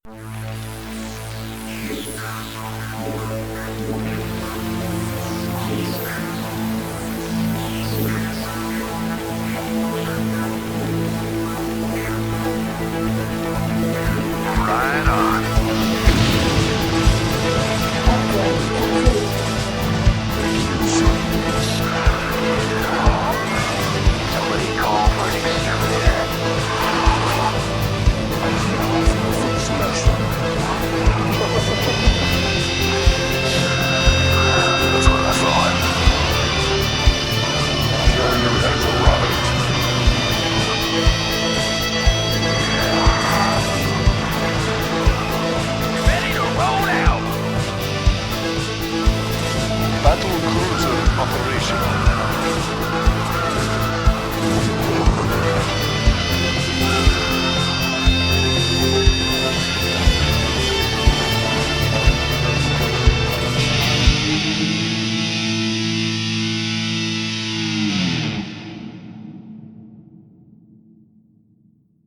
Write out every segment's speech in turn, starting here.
Right on. Somebody call for an exterminator. That's what I thought. Carrier has arrived. Ready to roll out. Battle cruiser operational.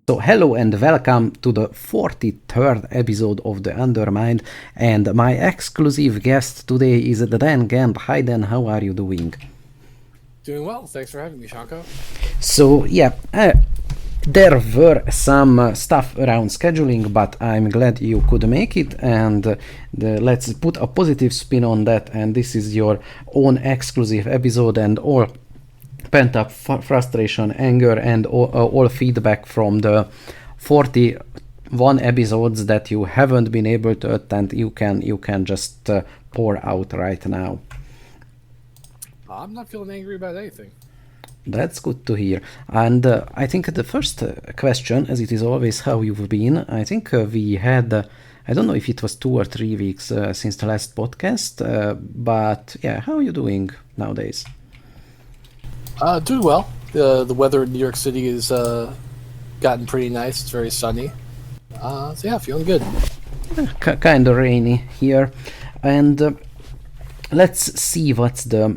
So hello and welcome to the 43rd episode of the Undermind, and my exclusive guest today is Dan Gant. Hi Dan, how are you doing? Doing well. Thanks for having me, Shanko. So yeah, there were some stuff around scheduling, but I'm glad you could make it, and let's put a positive spin on that, and this is your own exclusive episode, and all pent-up frustration, anger, and all feedback from the 41 episodes that you haven't been able to attend, you can just pour out right now. I'm not feeling angry about anything. That's good to hear. And I think the first question, as it is always how you've been, I think we had, I don't know if it was 2 or 3 weeks since the last podcast, but yeah, how are you doing nowadays? Doing well. The weather in New York City has gotten pretty nice. It's very sunny. So yeah, feeling good. Kind of rainy here, and let's see what's the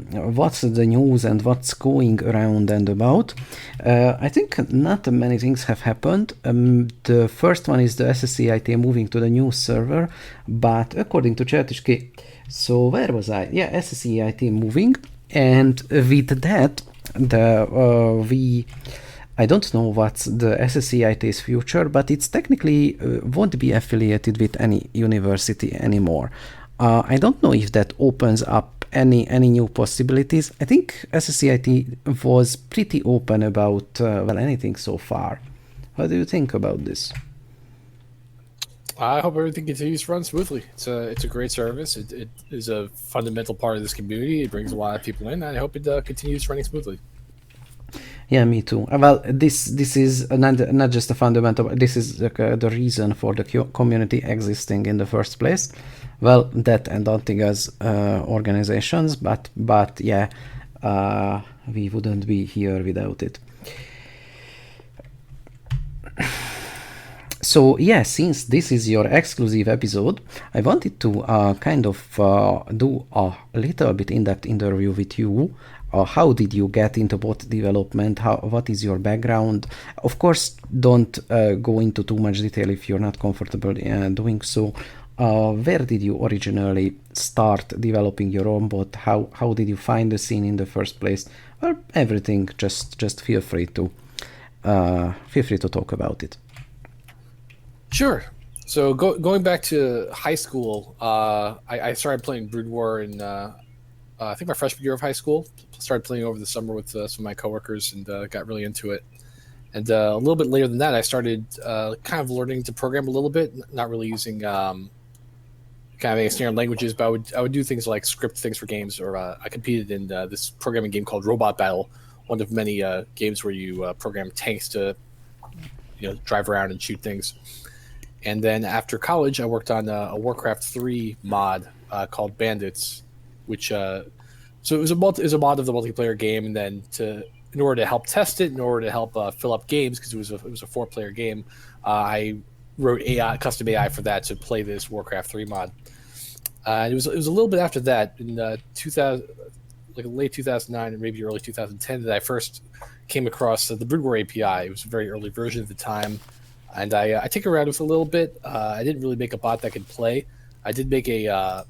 news and what's going around and about. I think not many things have happened. The first one is the SCHNAIL moving to the new server, but according to CherriPi, so where was I? Yeah, SCHNAIL moving, and with that, I don't know what's the SCHNAIL's future, but it's technically won't be affiliated with any university anymore. I don't know if that opens up any new possibilities. I think SCHNAIL was pretty open about anything so far. What do you think about this? I hope everything continues to run smoothly. It's a great service. It is a fundamental part of this community. It brings a lot of people in. And I hope it continues running smoothly. Yeah, me too. Well, this is not just a fundamental. This is the reason for the community existing in the first place. Well, that and nothing as organizations, but yeah, we wouldn't be here without it. So yeah, since this is your exclusive episode, I wanted to kind of do a little bit in-depth interview with you. How did you get into bot development? What is your background? Of course, don't go into too much detail if you're not comfortable doing so. Where did you originally start developing your own bot? How did you find the scene in the first place? Well, everything. Just feel free to talk about it. Sure. So going back to high school, I started playing Brood War in I think my freshman year of high school. Started playing over the summer with some of my coworkers and got really into it. And a little bit later than that, I started kind of learning to program a little bit, not really using kind of any standard languages, but I would do things like script things for games, or I competed in this programming game called Robot Battle, one of many games where you program tanks to drive around and shoot things. And then after college, I worked on a Warcraft 3 mod called Bandits, which so it was a mod of the multiplayer game, and then in order to help test it, in order to help fill up games, because it was a 4-player game, I wrote custom AI for that to play this Warcraft 3 mod. And it was a little bit after that, in 2000, like late 2009 and maybe early 2010, that I first came across the Brood War API. It was a very early version at the time. and I tinkered around with it a little bit. I didn't really make a bot that could play. I did make a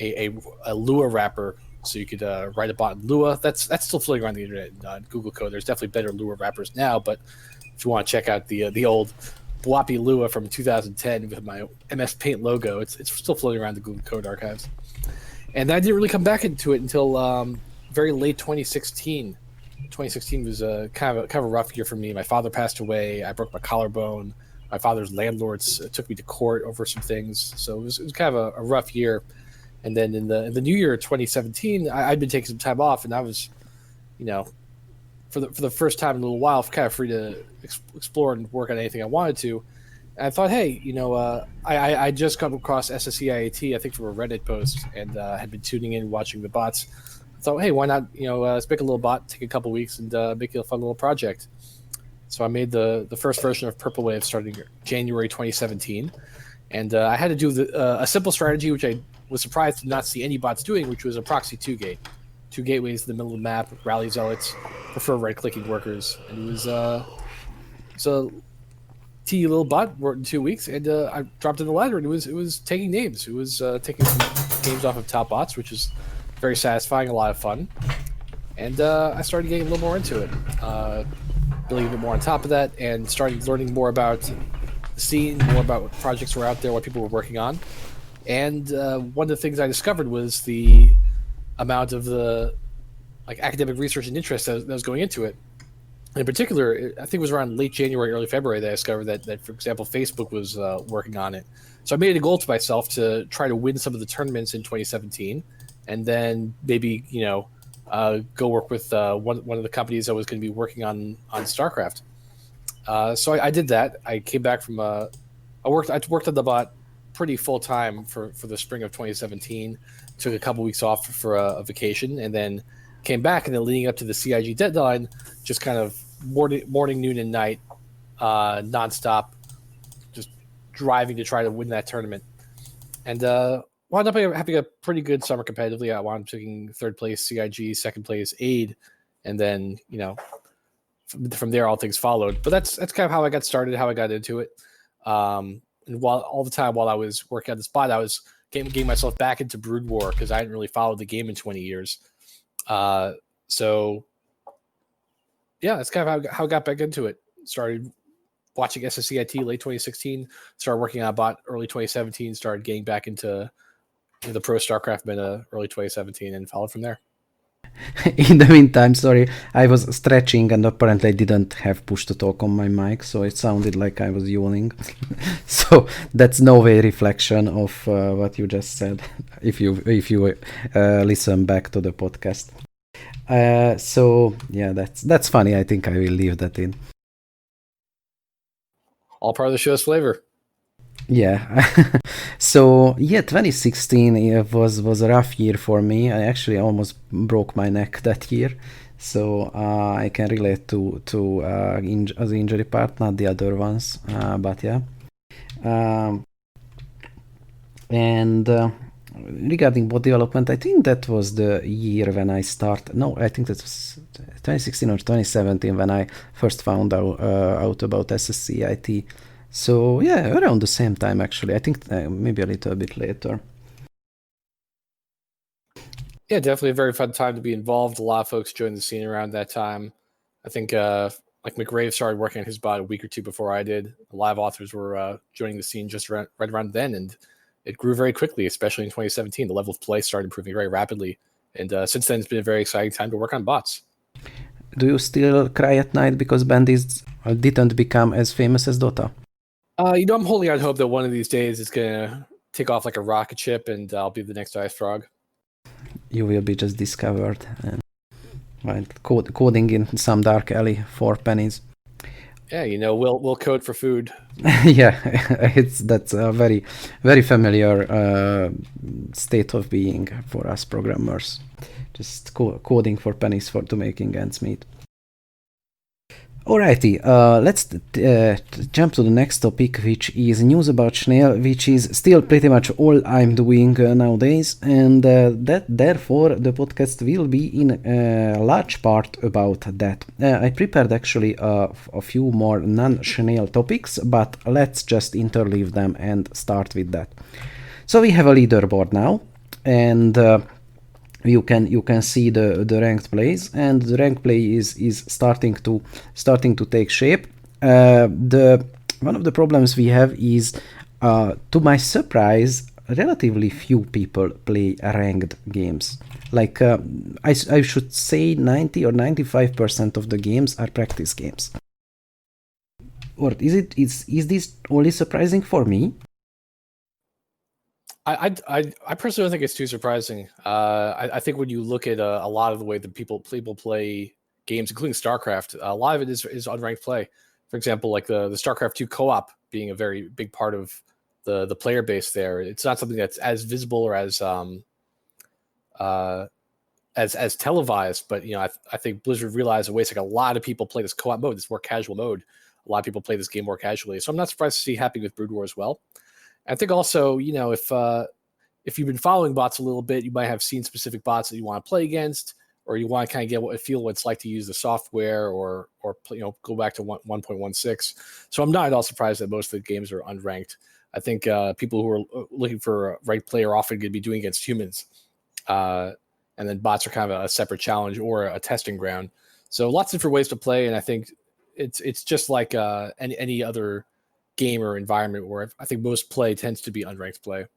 Lua wrapper, so you could write a bot in Lua. That's still floating around the internet in Google Code. There's definitely better Lua wrappers now, but if you want to check out the old Bloppy Lua from 2010 with my MS Paint logo, it's still floating around the Google Code archives. And I didn't really come back into it until very late 2016. 2016 was kind of a rough year for me. My father passed away. I broke my collarbone. My father's landlords took me to court over some things. So it was kind of a rough year. And then in the new year, 2017, I'd been taking some time off, and I was, for the first time in a little while, kind of free to explore and work on anything I wanted to. And I thought, hey, I just come across SCHNAIL, I think from a Reddit post, and had been tuning in, watching the bots. I thought, hey, why not, let's make a little bot, take a couple weeks, and make it a fun little project. So I made the first version of PurpleWave starting January 2017, and I had to do a simple strategy, which I was surprised to not see any bots doing, which was a proxy 2-gate. 2 gateways in the middle of the map, rally zealots, prefer right-clicking workers. And it was a T little bot, worked in 2 weeks, and I dropped in the ladder, and it was taking names. It was taking some names off of top bots, which is very satisfying, a lot of fun. And I started getting a little more into it, building a bit more on top of that, and started learning more about the scene, more about what projects were out there, what people were working on. And one of the things I discovered was the amount of the academic research and interest that was going into it. In particular, I think it was around late January, early February that I discovered that for example, Facebook was working on it. So I made it a goal to myself to try to win some of the tournaments in 2017, and then maybe go work with one of the companies that was going to be working on StarCraft. So I did that. I came back from I worked on the bot pretty full time for the spring of 2017. Took a couple weeks off for a vacation, and then came back. And then leading up to the CIG deadline, just kind of morning, noon, and night, nonstop, just driving to try to win that tournament. And wound up having a pretty good summer competitively. I wound up taking third place CIG, second place AID, and then from there all things followed. But that's kind of how I got started, how I got into it. And while I was working on the spot, I was getting myself back into Brood War because I hadn't really followed the game in 20 years. So yeah, that's kind of how I got back into it. Started watching SCCIT late 2016, started working on a bot early 2017, started getting back into the pro StarCraft meta early 2017, and followed from there. In the meantime, sorry, I was stretching and apparently I didn't have push to talk on my mic, so it sounded like I was yawning. So that's no way reflection of what you just said, if you listen back to the podcast. So yeah, that's funny. I think I will leave that in. All part of the show's flavor. Yeah. So yeah, 2016 was a rough year for me. I actually almost broke my neck that year, so I can relate to the injury part, not the other ones, but yeah. And regarding bot development, I think that was the year when I started. No, I think that was 2016 or 2017 when I first found out about SSCIT. So yeah, around the same time actually. I think maybe a little bit later. Yeah, definitely a very fun time to be involved. A lot of folks joined the scene around that time. I think McRave started working on his bot a week or two before I did. A lot of authors were joining the scene just right around then, and it grew very quickly, especially in 2017. The level of play started improving very rapidly, and since then it's been a very exciting time to work on bots. Do you still cry at night because bandits didn't become as famous as Dota? I'm holding out hope that one of these days it's gonna take off like a rocket ship, and I'll be the next Ice Frog. You will be just discovered and coding in some dark alley for pennies. Yeah, we'll code for food. Yeah, that's a very, very familiar state of being for us programmers. Just coding for pennies to making ends meet. Alrighty, let's jump to the next topic, which is news about SCHNAIL, which is still pretty much all I'm doing nowadays, and therefore the podcast will be in a large part about that. I prepared actually a few more non-SCHNAIL topics, but let's just interleave them and start with that. So we have a leaderboard now, and you can see the ranked plays, and the ranked play is starting to take shape. One of the problems we have is, to my surprise, relatively few people play ranked games. Like I should say 90 or 95% of the games are practice games. Or is this only surprising for me? I personally don't think it's too surprising. I think when you look at a lot of the way that people play games, including StarCraft, a lot of it is unranked play. For example, like the StarCraft 2 co-op being a very big part of the player base there. It's not something that's as visible or as televised, but I think Blizzard realized ways like a lot of people play this co-op mode, this more casual mode. A lot of people play this game more casually, so I'm not surprised to see happening with Brood War as well. I think also, if you've been following bots a little bit, you might have seen specific bots that you want to play against, or you want to kind of feel what it's like to use the software, or go back to 1.16. So I'm not at all surprised that most of the games are unranked. I think people who are looking for a ranked play are often going to be doing against humans, and then bots are kind of a separate challenge or a testing ground. So lots of different ways to play, and I think it's just like any other game or environment where I think most play tends to be unranked play.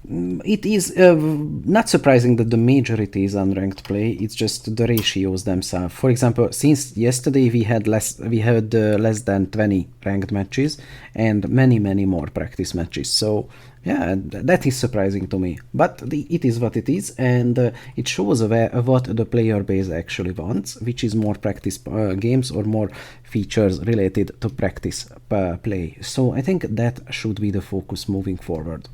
It is not surprising that the majority is unranked play. It's just the ratios themselves. For example, since yesterday we had less than 20 ranked matches and many more practice matches. So yeah, that is surprising to me. But it is what it is, and it shows what the player base actually wants, which is more practice games or more features related to practice play. So I think that should be the focus moving forward.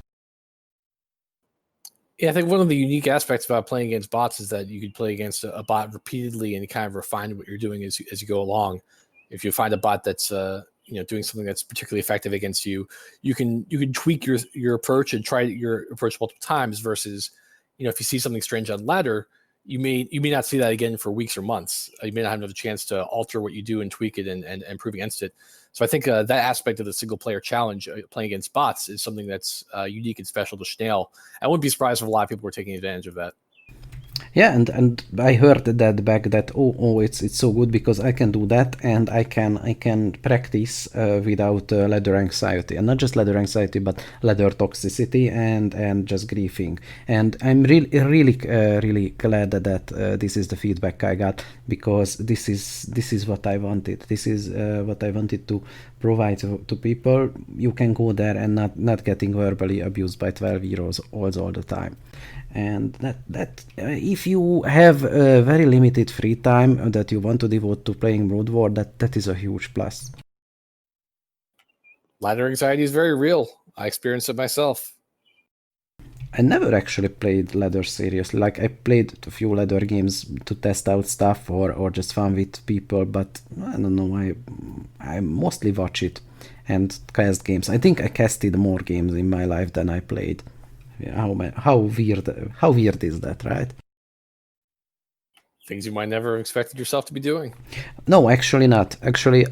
Yeah, I think one of the unique aspects about playing against bots is that you can play against a bot repeatedly and kind of refine what you're doing as you go along. If you find a bot that's doing something that's particularly effective against you, you can tweak your approach and try your approach multiple times. Versus, if you see something strange on ladder, you may not see that again for weeks or months. You may not have another chance to alter what you do and tweak it and improve against it. So I think that aspect of the single player challenge, playing against bots, is something that's unique and special to SCHNAIL. I wouldn't be surprised if a lot of people were taking advantage of that. Yeah, and I heard that back that it's so good because I can do that and I can practice without ladder anxiety, and not just ladder anxiety but ladder toxicity and just griefing. And I'm really glad that this is the feedback I got, because this is what I wanted. This is what I wanted to provide to people. You can go there and not getting verbally abused by 12-year-olds all the time. And that if you have very limited free time that you want to devote to playing Brood War, that is a huge plus. Ladder anxiety is very real. I experienced it myself. I never actually played ladder seriously. Like, I played a few ladder games to test out stuff or just fun with people, but I don't know, I mostly watch it and cast games. I think I casted more games in my life than I played. How weird is that, right? Things you might never have expected yourself to be doing. No, actually not. Actually,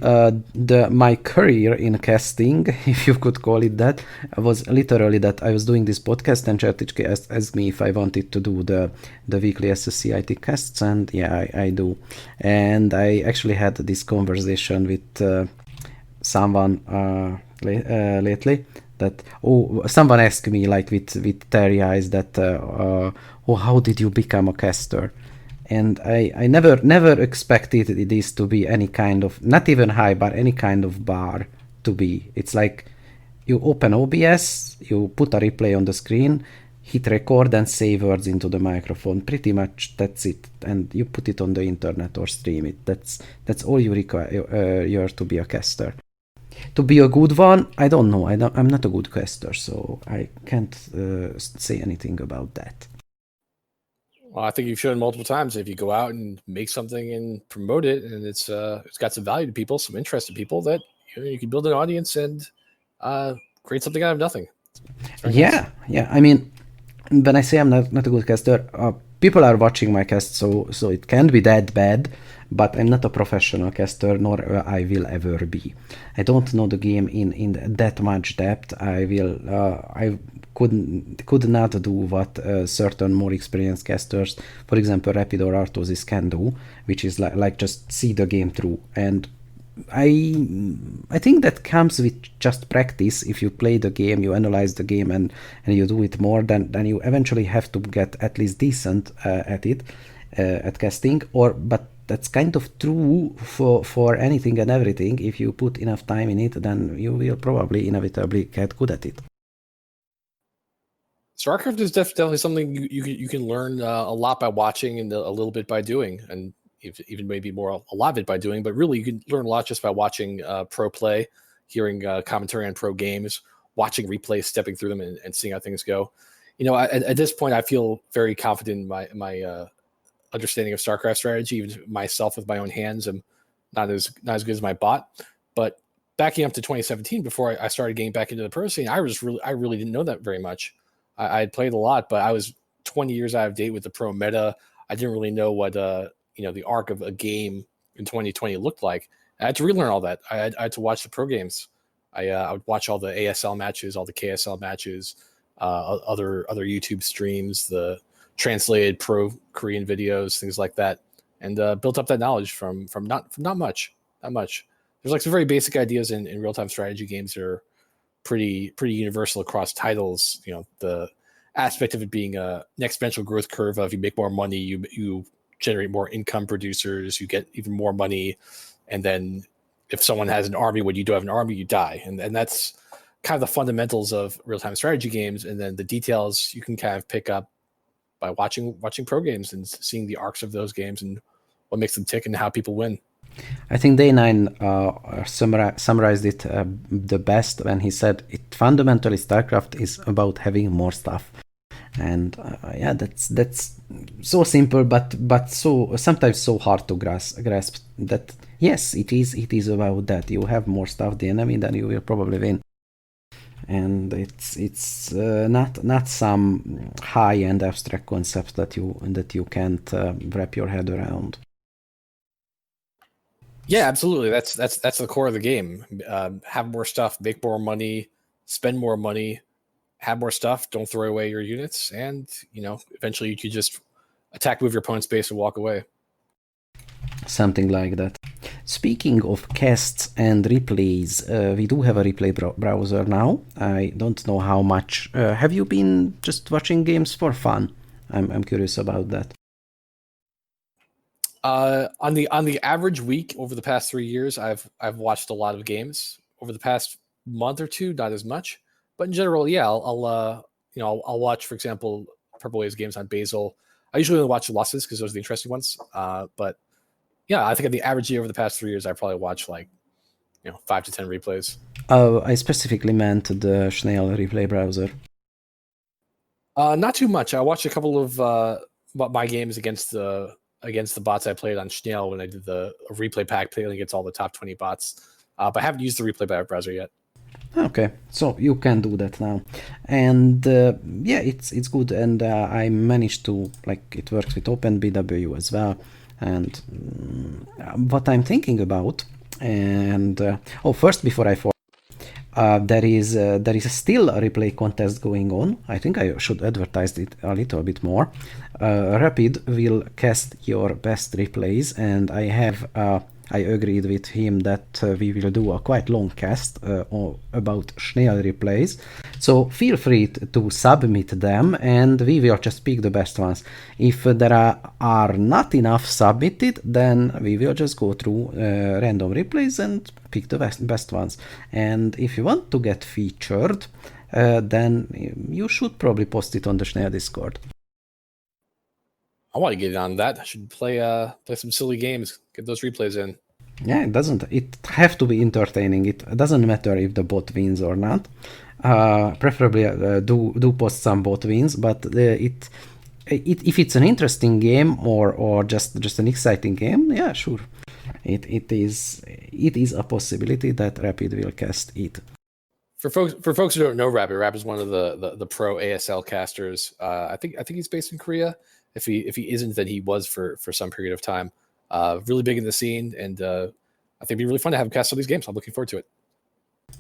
my career in casting, if you could call it that, was literally that I was doing this podcast and CherriPi asked me if I wanted to do the weekly SSCIT casts, and yeah, I do. And I actually had this conversation with someone lately. That someone asked me, like, with teary eyes, that how did you become a caster? And I never expected this to be any kind of, not even high bar, any kind of bar to be. It's like you open OBS, you put a replay on the screen, hit record and say words into the microphone. Pretty much that's it, and you put it on the internet or stream it. That's all you require to be a caster. To be a good one, I don't know. I'm not a good caster, so I can't say anything about that. Well, I think you've shown multiple times if you go out and make something and promote it, and it's got some value to people, some interest to people, that you can build an audience and create something out of nothing. Yeah, yeah. I mean, when I say I'm not a good caster, people are watching my cast, so it can't be that bad. But I'm not a professional caster, nor I will ever be. I don't know the game in that much depth. I could not do what certain more experienced casters, for example, Rapid or Artosis, can do, which is like just see the game through. And I think that comes with just practice. If you play the game, you analyze the game, and you do it more, then you eventually have to get at least decent at it, at casting. But that's kind of true for anything and everything. If you put enough time in it, then you will probably inevitably get good at it. StarCraft is definitely something you can learn a lot by watching and a little bit by doing, and even maybe more a lot of it by doing. But really, you can learn a lot just by watching pro play, hearing commentary on pro games, watching replays, stepping through them, and seeing how things go. At this point, I feel very confident in my understanding of StarCraft strategy. Even myself with my own hands, I'm not as good as my bot. But backing up to 2017, before I started getting back into the pro scene, I really didn't know that very much. I had played a lot, but I was 20 years out of date with the pro meta. I didn't really know what the arc of a game in 2020 looked like. I had to relearn all that. I had to watch the pro games. I would watch all the ASL matches, all the KSL matches, other YouTube streams, the translated pro Korean videos, things like that, and built up that knowledge from not much. There's like some very basic ideas in real-time strategy games that are pretty universal across titles. The aspect of it being an exponential growth curve of you make more money, you generate more income producers, you get even more money, and then if someone has an army, when you do have an army, you die, and that's kind of the fundamentals of real-time strategy games. And then the details you can kind of pick up by watching pro games and seeing the arcs of those games and what makes them tick and how people win. I think Day9 summarized it the best when he said, "It fundamentally, StarCraft is about having more stuff." And yeah, that's so simple, but so sometimes so hard to grasp. That yes, it is about that. You have more stuff the enemy, then you will probably win. And it's not some high-end abstract concept that you can't wrap your head around. Yeah, absolutely. That's the core of the game. Have more stuff, make more money, spend more money, have more stuff. Don't throw away your units, and eventually you could just move your opponent's base and walk away. Something like that. Speaking of casts and replays, we do have a replay browser now. I don't know how much. Have you been just watching games for fun? I'm curious about that. On the average week over the past 3 years, I've watched a lot of games. Over the past month or two, not as much, but in general, yeah, I'll watch, for example, PurpleWave's games on Basil. I usually only watch the losses because those are the interesting ones. But yeah, I think on the average year over the past 3 years, I probably watched 5 to 10 replays. I specifically meant the SCHNAIL replay browser. Not too much. I watched a couple of my games against the bots I played on SCHNAIL when I did the replay pack, playing against all the top 20 bots. But I haven't used the replay browser yet. Okay, so you can do that now, and yeah, it's good, and I managed to, it works with OpenBW as well. And what I'm thinking about, and first, before I forget, there is still a replay contest going on. I think I should advertise it a little bit more. Rapid will cast your best replays, and I agreed with him that we will do a quite long cast about SCHNAIL replays. So feel free to submit them, and we will just pick the best ones. If there are not enough submitted, then we will just go through random replays and pick the best ones. And if you want to get featured, then you should probably post it on the SCHNAIL Discord. I want to get on that. I should play some silly games, get those replays in. Yeah, it have to be entertaining. It doesn't matter if the bot wins or not. Preferably do post some bot wins, but if it's an interesting game or just an exciting game, yeah, sure. It is a possibility that Rapid will cast it. For folks who don't know Rapid is one of the pro ASL casters. I think he's based in Korea. If he isn't, then he was for some period of time. Really big in the scene, and I think it'd be really fun to have him cast some of these games. I'm looking forward to it.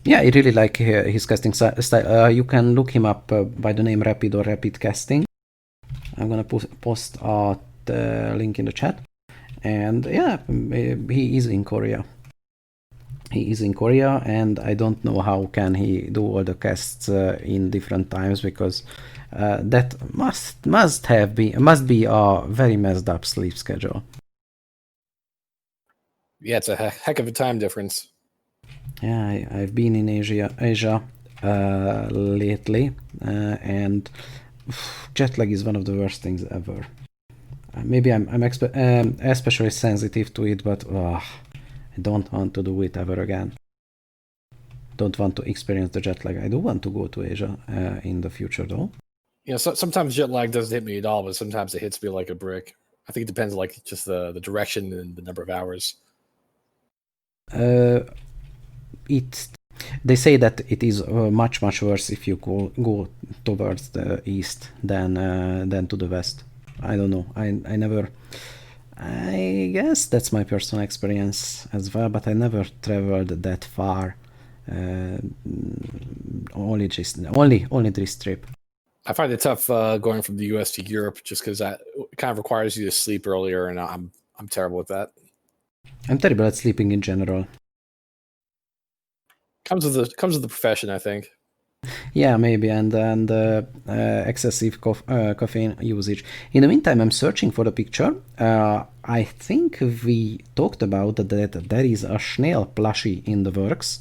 Yeah, I really like his casting style. You can look him up by the name Rapid or Rapid Casting. I'm gonna post the link in the chat. And yeah, he is in Korea. He is in Korea, and I don't know how can he do all the casts in different times, because that must be a very messed up sleep schedule. Yeah, it's a heck of a time difference. Yeah, I've been in Asia lately, and jet lag is one of the worst things ever. Maybe I'm especially sensitive to it, but I don't want to do it ever again. Don't want to experience the jet lag. I do want to go to Asia in the future, though. You know, sometimes jet lag doesn't hit me at all, but sometimes it hits me like a brick. I think it depends, like just the direction and the number of hours. They say that it is much worse if you go towards the east than to the west. I don't know. I guess that's my personal experience as well, but I never traveled that far. Only this trip. I find it tough going from the U.S. to Europe, just because that kind of requires you to sleep earlier, and I'm terrible with that. I'm terrible at sleeping in general. Comes with the profession, I think. Yeah, maybe, and excessive caffeine usage. In the meantime, I'm searching for the picture. I think we talked about that there is a SCHNAIL plushie in the works.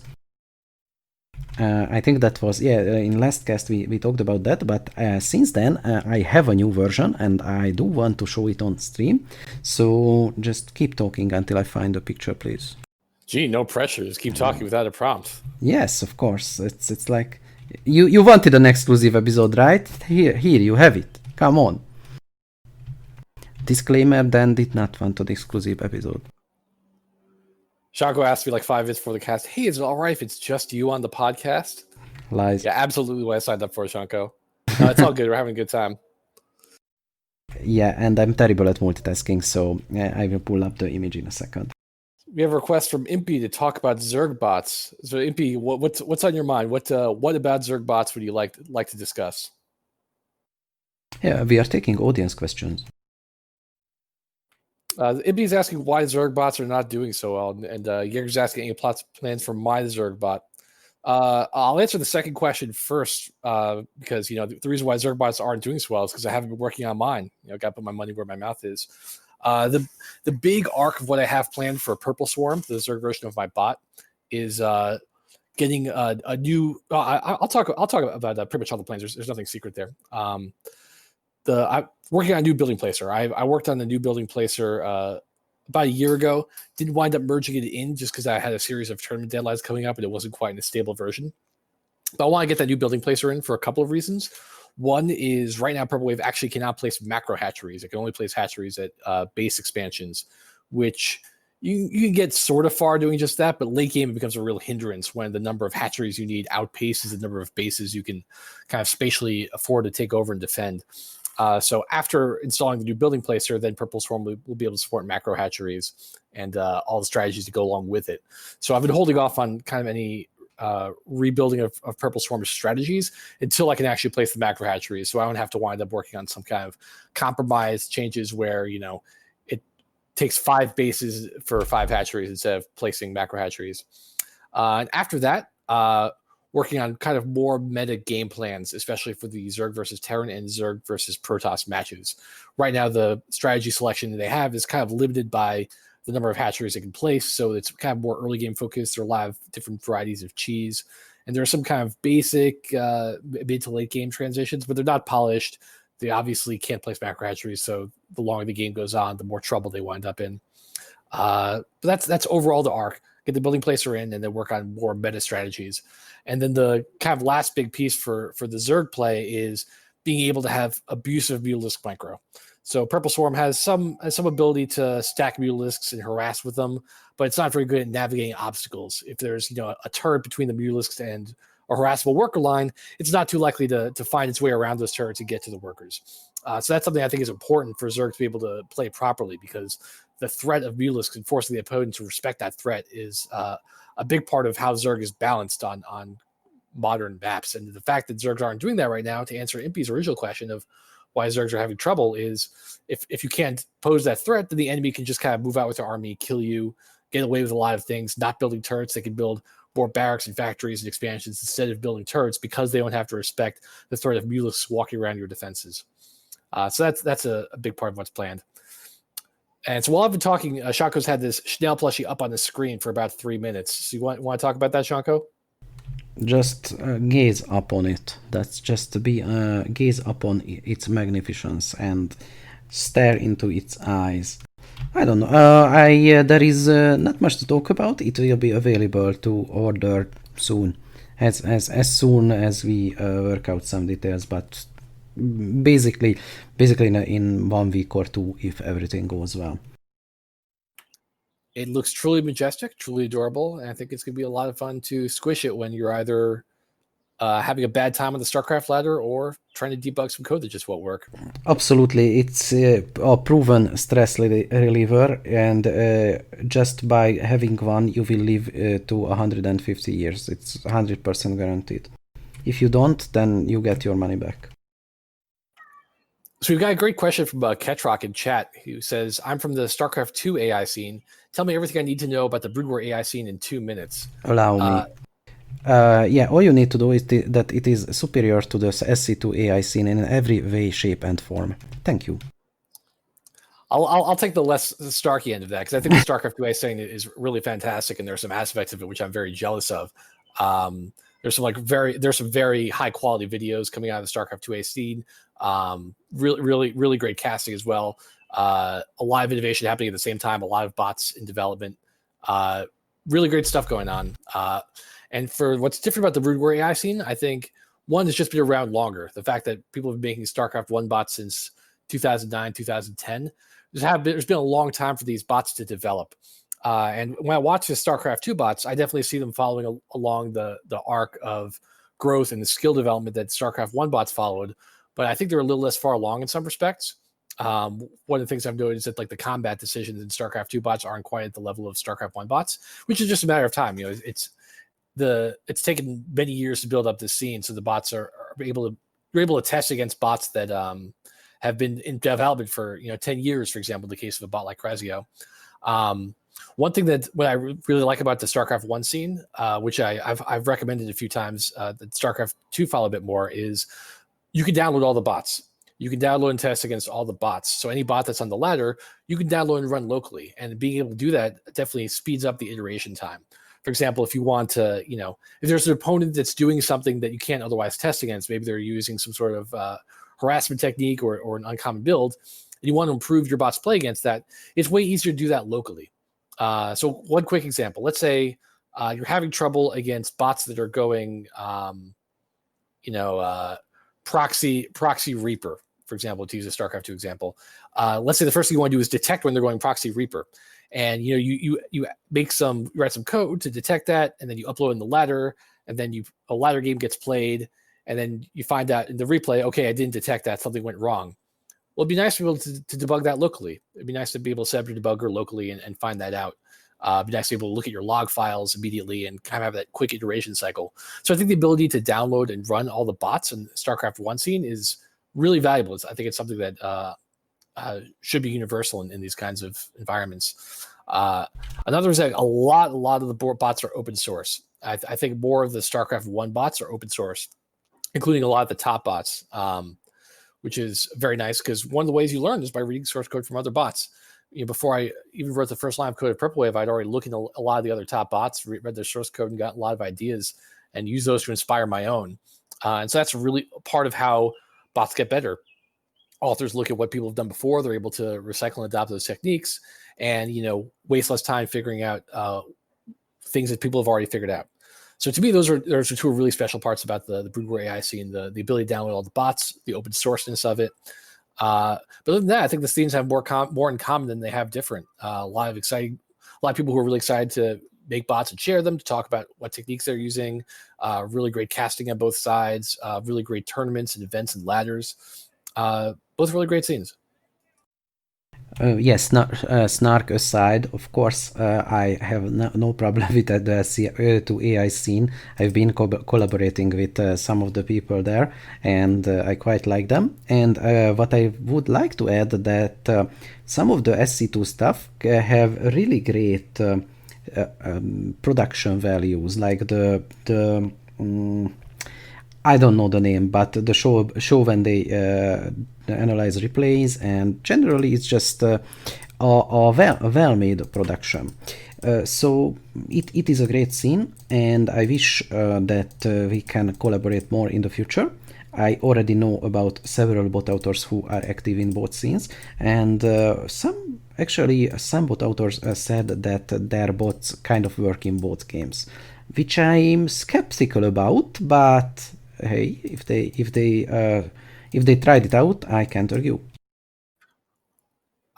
I think that was, in last cast we talked about that, but since then I have a new version and I do want to show it on stream. So just keep talking until I find the picture, please. Gee, no pressure. Just keep talking without a prompt. Yes, of course. It's like you wanted an exclusive episode, right? Here you have it. Come on. Disclaimer: Dan did not want an exclusive episode. Shanko asked me like 5 minutes before the cast, "Hey, is it all right if it's just you on the podcast?" Lies. Yeah, absolutely what I signed up for, Shanko. No, it's all good. We're having a good time. Yeah, and I'm terrible at multitasking, so I will pull up the image in a second. We have a request from Impy to talk about Zerg bots. So Impy, what's on your mind? What about Zerg bots would you like to discuss? Yeah, we are taking audience questions. Impy's asking why Zerg bots are not doing so well, and Jaeger's asking any plans for my Zerg bot. I'll answer the second question first, because the reason why Zerg bots aren't doing so well is because I haven't been working on mine. Got to put my money where my mouth is. The big arc of what I have planned for Purple Swarm, the Zerg version of my bot, is getting a new. I'll talk about pretty much all the plans. There's nothing secret there. I'm working on a new building placer. I worked on the new building placer about a year ago. Didn't wind up merging it in just because I had a series of tournament deadlines coming up and it wasn't quite in a stable version. But I want to get that new building placer in for a couple of reasons. One is right now PurpleWave actually cannot place macro hatcheries. It can only place hatcheries at base expansions, which you can get sort of far doing just that, but late game it becomes a real hindrance when the number of hatcheries you need outpaces the number of bases you can kind of spatially afford to take over and defend. So after installing the new building placer, then Purple Swarm will be able to support macro hatcheries and all the strategies that go along with it. So I've been holding off on kind of any rebuilding of Purple Swarm strategies until I can actually place the macro hatcheries, so I don't have to wind up working on some kind of compromise changes where it takes 5 bases for 5 hatcheries instead of placing macro hatcheries. And after that, working on kind of more meta game plans, especially for the Zerg versus Terran and Zerg versus Protoss matches. Right now, the strategy selection that they have is kind of limited by the number of hatcheries they can place, so it's kind of more early game focused. There are a lot of different varieties of cheese, and there are some kind of basic mid to late game transitions, but they're not polished. They obviously can't place macro hatcheries, so the longer the game goes on, the more trouble they wind up in. But that's overall the arc. Get the building placer in, and then work on more meta strategies. And then the kind of last big piece for the Zerg play is being able to have abusive Mutalisk micro. So Purple Swarm has some ability to stack Mutalisks and harass with them, but it's not very good at navigating obstacles. If there's a turret between the Mutalisks and a harassable worker line, it's not too likely to find its way around those turrets and get to the workers. So that's something I think is important for Zerg to be able to play properly, because the threat of Mutalisks and forcing the opponent to respect that threat is a big part of how Zerg is balanced on modern maps. And the fact that Zergs aren't doing that right now, to answer Impy's original question of why Zergs are having trouble, is if you can't pose that threat, then the enemy can just kind of move out with their army, kill you, get away with a lot of things. Not building turrets, they can build more barracks and factories and expansions instead of building turrets, because they don't have to respect the threat of Mutalisks walking around your defenses. So that's a big part of what's planned. And so while I've been talking, Shanko's had this SCHNAIL plushie up on the screen for about 3 minutes. So you want to talk about that, Shanko? Just gaze upon it. That's just to be gaze upon its magnificence and stare into its eyes. I don't know. There is not much to talk about. It will be available to order soon, as soon as we work out some details. But basically in 1 week or 2, if everything goes well. It looks truly majestic, truly adorable, and I think it's going to be a lot of fun to squish it when you're either having a bad time on the StarCraft ladder or trying to debug some code that just won't work. Absolutely. It's a proven stress reliever, and just by having one, you will live to 150 years. It's 100% guaranteed. If you don't, then you get your money back. So we've got a great question from Ketrock in chat, who says, I'm from the StarCraft 2 AI scene. Tell me everything I need to know about the Brood War AI scene in 2 minutes. Allow me. Yeah, all you need to do is that it is superior to the SC2 AI scene in every way, shape, and form. Thank you. I'll take the less Starky end of that, because I think the StarCraft 2 AI scene is really fantastic, and there are some aspects of it which I'm very jealous of. There's some very high quality videos coming out of the StarCraft 2A scene. Really great casting as well. A lot of innovation happening at the same time. A lot of bots in development. Really great stuff going on. And for what's different about the Brood War AI scene, I think one has just been around longer. The fact that people have been making StarCraft 1 bots since 2009, 2010. There's been a long time for these bots to develop. And when I watch the StarCraft 2 bots, I definitely see them following along the arc of growth and the skill development that StarCraft 1 bots followed. But I think they're a little less far along in some respects. One of the things I've noticed is that the combat decisions in StarCraft 2 bots aren't quite at the level of StarCraft 1 bots, which is just a matter of time. It's taken many years to build up this scene, so the bots are able to test against bots that have been in development for 10 years, for example, in the case of a bot like Krasio. One thing what I really like about the StarCraft 1 scene, which I've recommended a few times, that StarCraft 2 follow a bit more, is you can download all the bots. You can download and test against all the bots. So any bot that's on the ladder, you can download and run locally. And being able to do that definitely speeds up the iteration time. For example, if you want to, if there's an opponent that's doing something that you can't otherwise test against, maybe they're using some sort of harassment technique or an uncommon build, and you want to improve your bot's play against that, it's way easier to do that locally. So one quick example, let's say you're having trouble against bots that are going, proxy Reaper, for example, to use a StarCraft 2 example. Let's say the first thing you want to do is detect when they're going proxy Reaper. And you write some code to detect that, and then you upload in the ladder, and then a ladder game gets played, and then you find out in the replay, okay, I didn't detect that, something went wrong. Well, it'd be nice to be able to debug that locally. It'd be nice to be able to set up your debugger locally and find that out. It'd be nice to be able to look at your log files immediately and kind of have that quick iteration cycle. So I think the ability to download and run all the bots in the StarCraft 1 scene is really valuable. I think it's something that should be universal in these kinds of environments. Another is that a lot of the bots are open source. I think more of the StarCraft 1 bots are open source, including a lot of the top bots, which is very nice, because one of the ways you learn is by reading source code from other bots. Before I even wrote the first line of code of PurpleWave, I'd already looked into a lot of the other top bots, read their source code, and got a lot of ideas and used those to inspire my own. And so that's really part of how bots get better. Authors look at what people have done before. They're able to recycle and adopt those techniques and, waste less time figuring out things that people have already figured out. So to me, those are two really special parts about the Broodwar AI scene: the ability to download all the bots, the open sourceness of it. But other than that, I think the scenes have more in common than they have different. A lot of people who are really excited to make bots and share them, to talk about what techniques they're using. Really great casting on both sides. Really great tournaments and events and ladders. Both really great scenes. Yes, snark aside, of course, I have no problem with the to AI scene. I've been collaborating with some of the people there, and I quite like them. And what I would like to add that some of the SC2 stuff have really great production values, like the I don't know the name, but the show when they analyze replays, and generally it's just a well-made production. So it is a great scene, and I wish that we can collaborate more in the future. I already know about several bot authors who are active in both scenes, and some bot authors said that their bots kind of work in both games, which I'm skeptical about, but hey, if they tried it out, I can't argue.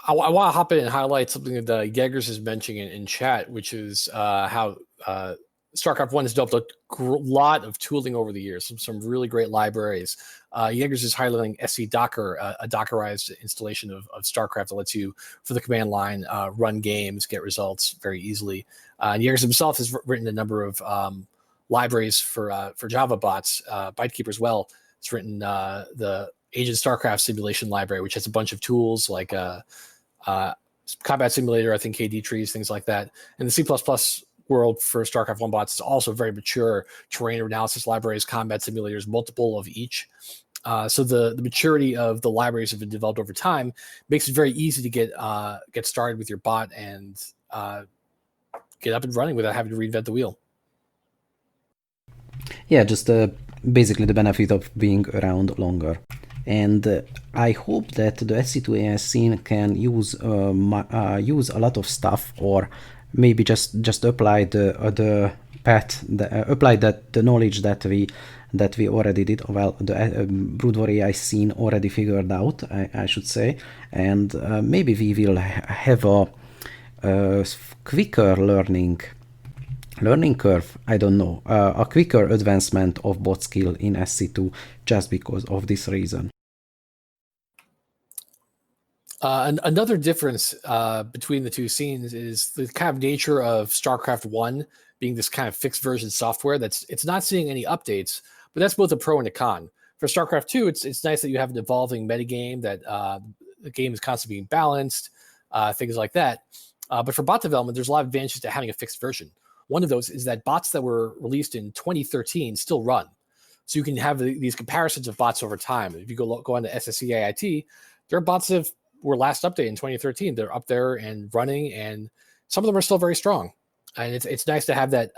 I want to hop in and highlight something that Jaegers is mentioning in chat, which is how StarCraft 1 has developed a lot of tooling over the years, some really great libraries. Jaegers is highlighting SC Docker, a Dockerized installation of StarCraft that lets you, for the command line, run games, get results very easily. Jaegers himself has written a number of libraries for Java bots. Bytekeeper as well. It's written the Agent StarCraft simulation library, which has a bunch of tools like combat simulator, I think KD trees, things like that. And the C++ world for StarCraft 1 bots is also very mature. Terrain analysis libraries, combat simulators, multiple of each. So the maturity of the libraries have been developed over time, makes it very easy to get started with your bot and get up and running without having to reinvent the wheel. Yeah, just basically the benefit of being around longer. And I hope that the SC2AI scene can use a lot of stuff, or maybe just apply the knowledge that we already did. Well, the Broodwar AI scene already figured out, I should say, and maybe we will have a quicker learning curve, I don't know, a quicker advancement of bot skill in SC2 just because of this reason. Another difference between the two scenes is the kind of nature of StarCraft 1 being this kind of fixed version software it's not seeing any updates, but that's both a pro and a con. For StarCraft 2, it's nice that you have an evolving metagame, that the game is constantly being balanced, things like that. But for bot development, there's a lot of advantages to having a fixed version. One of those is that bots that were released in 2013 still run. So you can have these comparisons of bots over time. If you go on to SSCAIT, there are bots that were last updated in 2013. They're up there and running, and some of them are still very strong. And it's nice to have that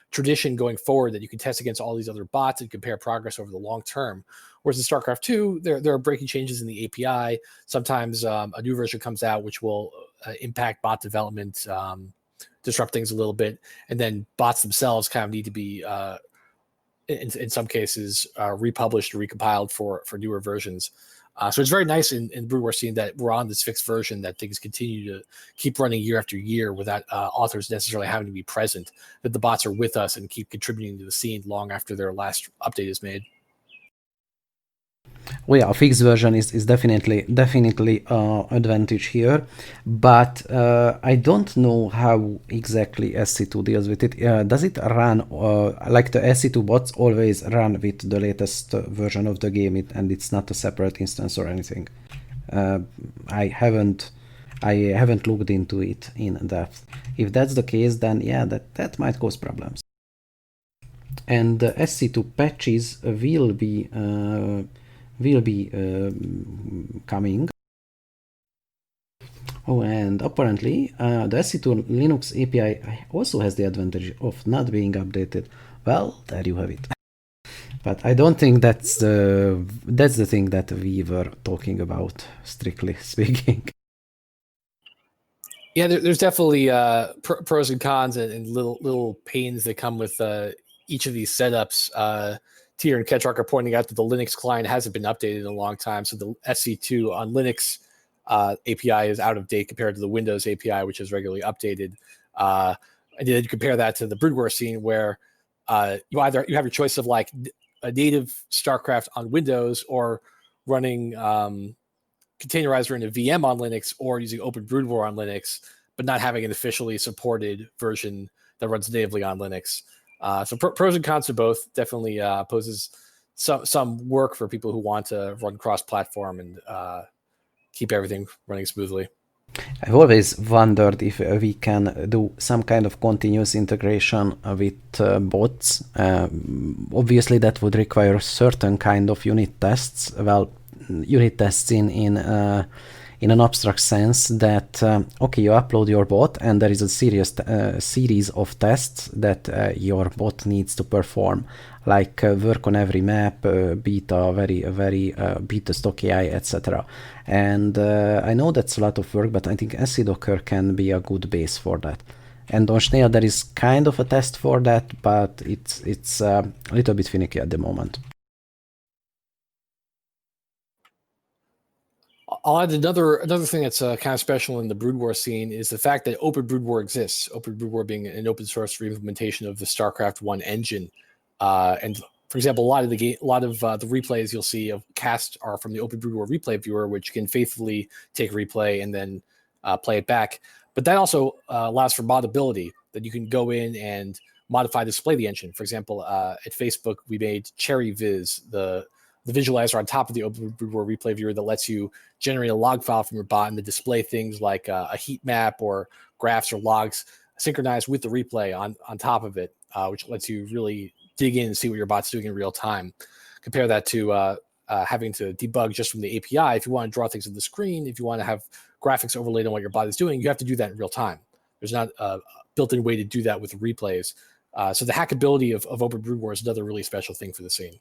tradition going forward, that you can test against all these other bots and compare progress over the long term. Whereas in StarCraft 2, there are breaking changes in the API. Sometimes a new version comes out which will impact bot development, disrupt things a little bit, and then bots themselves kind of need to be in some cases republished or recompiled for newer versions. So it's very nice in Broodwar scene that we're on this fixed version, that things continue to keep running year after year without authors necessarily having to be present, that the bots are with us and keep contributing to the scene long after their last update is made. Well, yeah, a fixed version is definitely advantage here, but I don't know how exactly SC2 deals with it. Does it run like the SC2 bots always run with the latest version of the game, and it's not a separate instance or anything? I haven't looked into it in depth. If that's the case, then yeah, that might cause problems. And the SC2 patches will be coming. Oh, and apparently the SC2 Linux API also has the advantage of not being updated. Well, there you have it. But I don't think that's the thing that we were talking about, strictly speaking. Yeah, there's definitely pros and cons and little pains that come with each of these setups. Tier and Ketchrock are pointing out that the Linux client hasn't been updated in a long time, so the SC2 on Linux API is out of date compared to the Windows API, which is regularly updated. And then you compare that to the broodware scene, where you have your choice of like a native StarCraft on Windows, or running containerizer in a VM on Linux, or using Open Broodware on Linux, but not having an officially supported version that runs natively on Linux. So pros and cons to both. Definitely poses some work for people who want to run cross-platform and keep everything running smoothly. I've always wondered if we can do some kind of continuous integration with bots. Obviously, that would require certain kind of unit tests. Well, unit tests in an abstract sense that, okay, you upload your bot and there is a series of tests that your bot needs to perform, like work on every map, beta, beta stock AI, etc. And I know that's a lot of work, but I think SC-Docker can be a good base for that. And on SCHNAIL there is kind of a test for that, but it's a little bit finicky at the moment. I'll add another thing that's kind of special in the Broodwar scene is the fact that Open Broodwar exists. Open Broodwar being an open source reimplementation of the StarCraft 1 engine. And for example, a lot of the replays you'll see of cast are from the Open Broodwar replay viewer, which can faithfully take a replay and then play it back. But that also allows for modability, that you can go in and modify display the engine. For example, at Facebook, we made CherriViz, the visualizer on top of the Open Broodwar replay viewer that lets you generate a log file from your bot and to display things like a heat map or graphs or logs synchronized with the replay on top of it, which lets you really dig in and see what your bot's doing in real time. Compare that to having to debug just from the API. If you want to draw things on the screen, if you want to have graphics overlaid on what your bot is doing, you have to do that in real time. There's not a built-in way to do that with replays. So the hackability of Open Broodwar is another really special thing for the scene.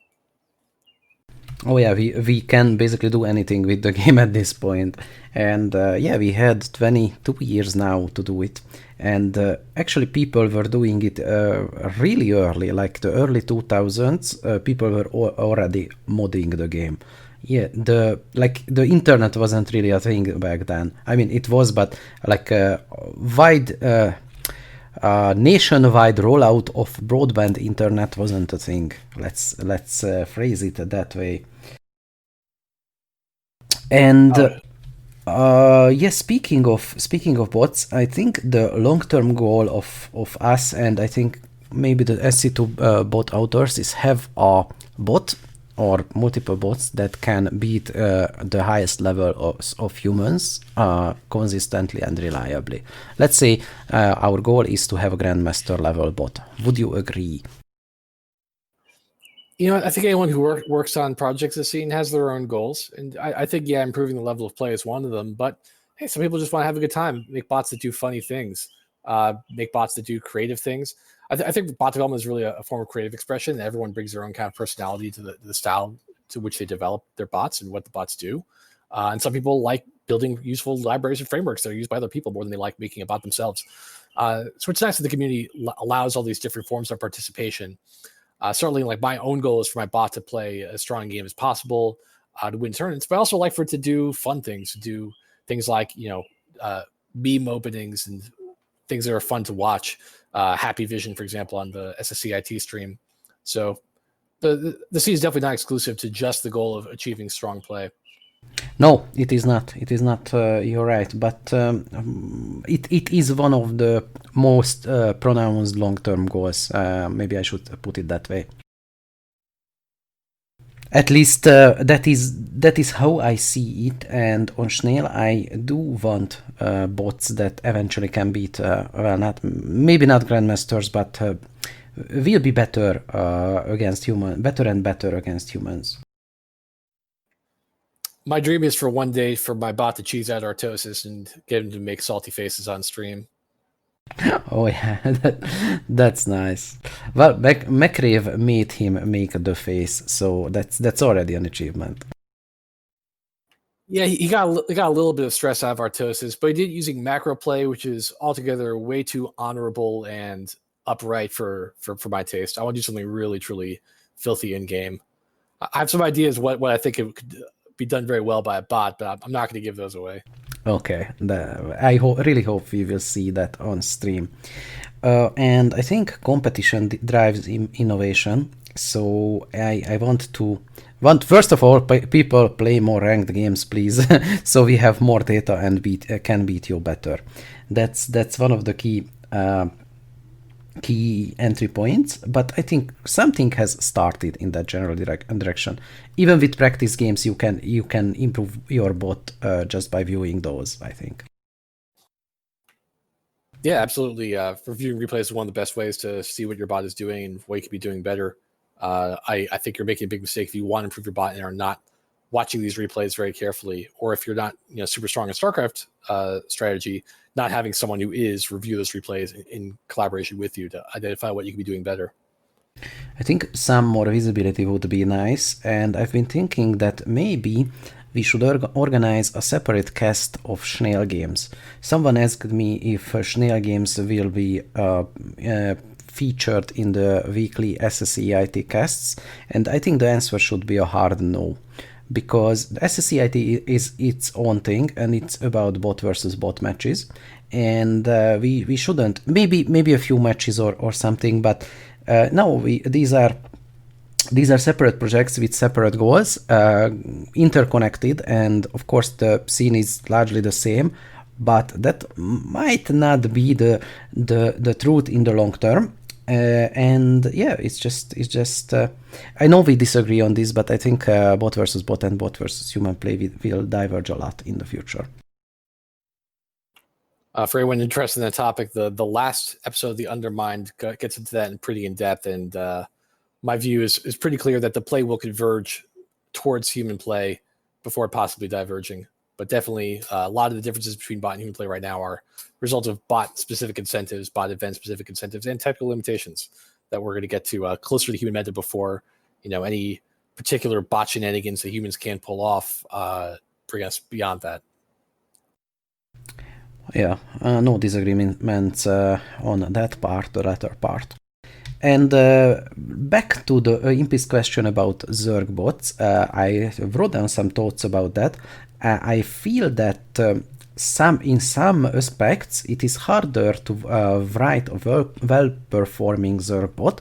Oh yeah, we can basically do anything with the game at this point. And yeah, we had 22 years now to do it. And actually people were doing it really early, like the early 2000s, people were already modding the game. Yeah, the internet wasn't really a thing back then. I mean, it was, but like nationwide rollout of broadband internet wasn't a thing. Let's phrase it that way. And yes, speaking of bots, I think the long-term goal of us, and I think maybe the SC2 bot authors, is have a bot or multiple bots that can beat the highest level of humans consistently and reliably. Let's say our goal is to have a Grandmaster level bot. Would you agree? You know, I think anyone who works on projects this scene has their own goals. And I think, yeah, improving the level of play is one of them. But hey, some people just want to have a good time, make bots that do funny things, make bots that do creative things. I think bot development is really a form of creative expression. Everyone brings their own kind of personality to the style to which they develop their bots and what the bots do. And some people like building useful libraries and frameworks that are used by other people more than they like making a bot themselves. So it's nice that the community allows all these different forms of participation. Certainly, like, my own goal is for my bot to play as strong a game as possible, to win tournaments, but I also like for it to do fun things, to do things like, meme openings and things that are fun to watch. Happy Vision, for example, on the SSCIT stream. So the scene is definitely not exclusive to just the goal of achieving strong play. No, it is not. It is not. You're right, but it is one of the most pronounced long-term goals. Maybe I should put it that way. At least that is how I see it. And on SCHNAIL, I do want bots that eventually can beat, maybe not Grandmasters, but will be better against humans, better and better against humans. My dream is for one day for my bot to cheese out Artosis and get him to make salty faces on stream. Oh yeah, that's nice. Well, McRave made him make the face, so that's already an achievement. Yeah, he got a little bit of stress out of Artosis, but he did it using macro play, which is altogether way too honorable and upright for my taste. I want to do something really truly filthy in game. I have some ideas what I think it could be done very well by a bot, but I'm not going to give those away. Okay, I really hope we will see that on stream. And I think competition drives innovation. So I want first of all people play more ranked games, please, so we have more data and can beat you better. That's one of the key entry points, but I think something has started in that general direction. Even with practice games, you can improve your bot just by viewing those, I think. Yeah, absolutely. Reviewing replays is one of the best ways to see what your bot is doing and what you could be doing better. I think you're making a big mistake if you want to improve your bot and are not watching these replays very carefully, or if you're not super strong in StarCraft strategy, not having someone who is review those replays in collaboration with you to identify what you can be doing better. I think some more visibility would be nice, and I've been thinking that maybe we should organize a separate cast of SCHNAIL games. Someone asked me if SCHNAIL games will be featured in the weekly SCHNAIL casts, and I think the answer should be a hard no, because the SCHNAIL is its own thing, and it's about bot versus bot matches, and we shouldn't, maybe a few matches or something, but no, these are separate projects with separate goals, interconnected, and of course the scene is largely the same, but that might not be the truth in the long term. And yeah, it's just I know we disagree on this, but I think bot versus bot and bot versus human play will diverge a lot in the future. For anyone interested in that topic, the last episode of the Undermind gets into that pretty in depth, and my view is pretty clear that the play will converge towards human play before possibly diverging. But definitely a lot of the differences between bot and human play right now are result of bot-specific incentives, bot event-specific incentives, and technical limitations that we're going to get to closer to human meta before any particular bot shenanigans that humans can pull off bring us beyond that. Yeah, no disagreements on that part, the latter part. And back to the Impy's question about Zerg bots, I wrote down some thoughts about that. I feel that in some aspects it is harder to write a well-performing Zerg bot,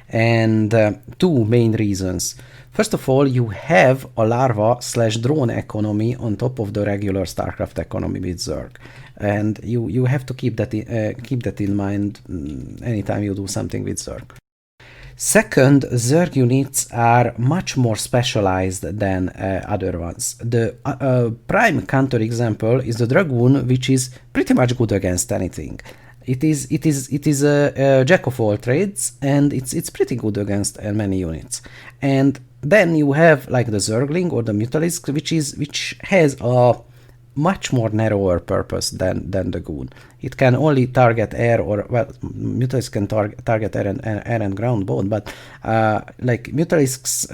and two main reasons. First of all, you have a larva/drone economy on top of the regular StarCraft economy with Zerg, and you have to keep that in mind anytime you do something with Zerg. Second, Zerg units are much more specialized than other ones. The prime counter example is the Dragoon, which is pretty much good against anything. It is a jack of all trades, and it's pretty good against many units. And then you have like the Zergling or the Mutalisk, which has a much more narrower purpose than the Goon. It can only target air, or well, Mutalisk can target air and ground both, but like Mutalisk's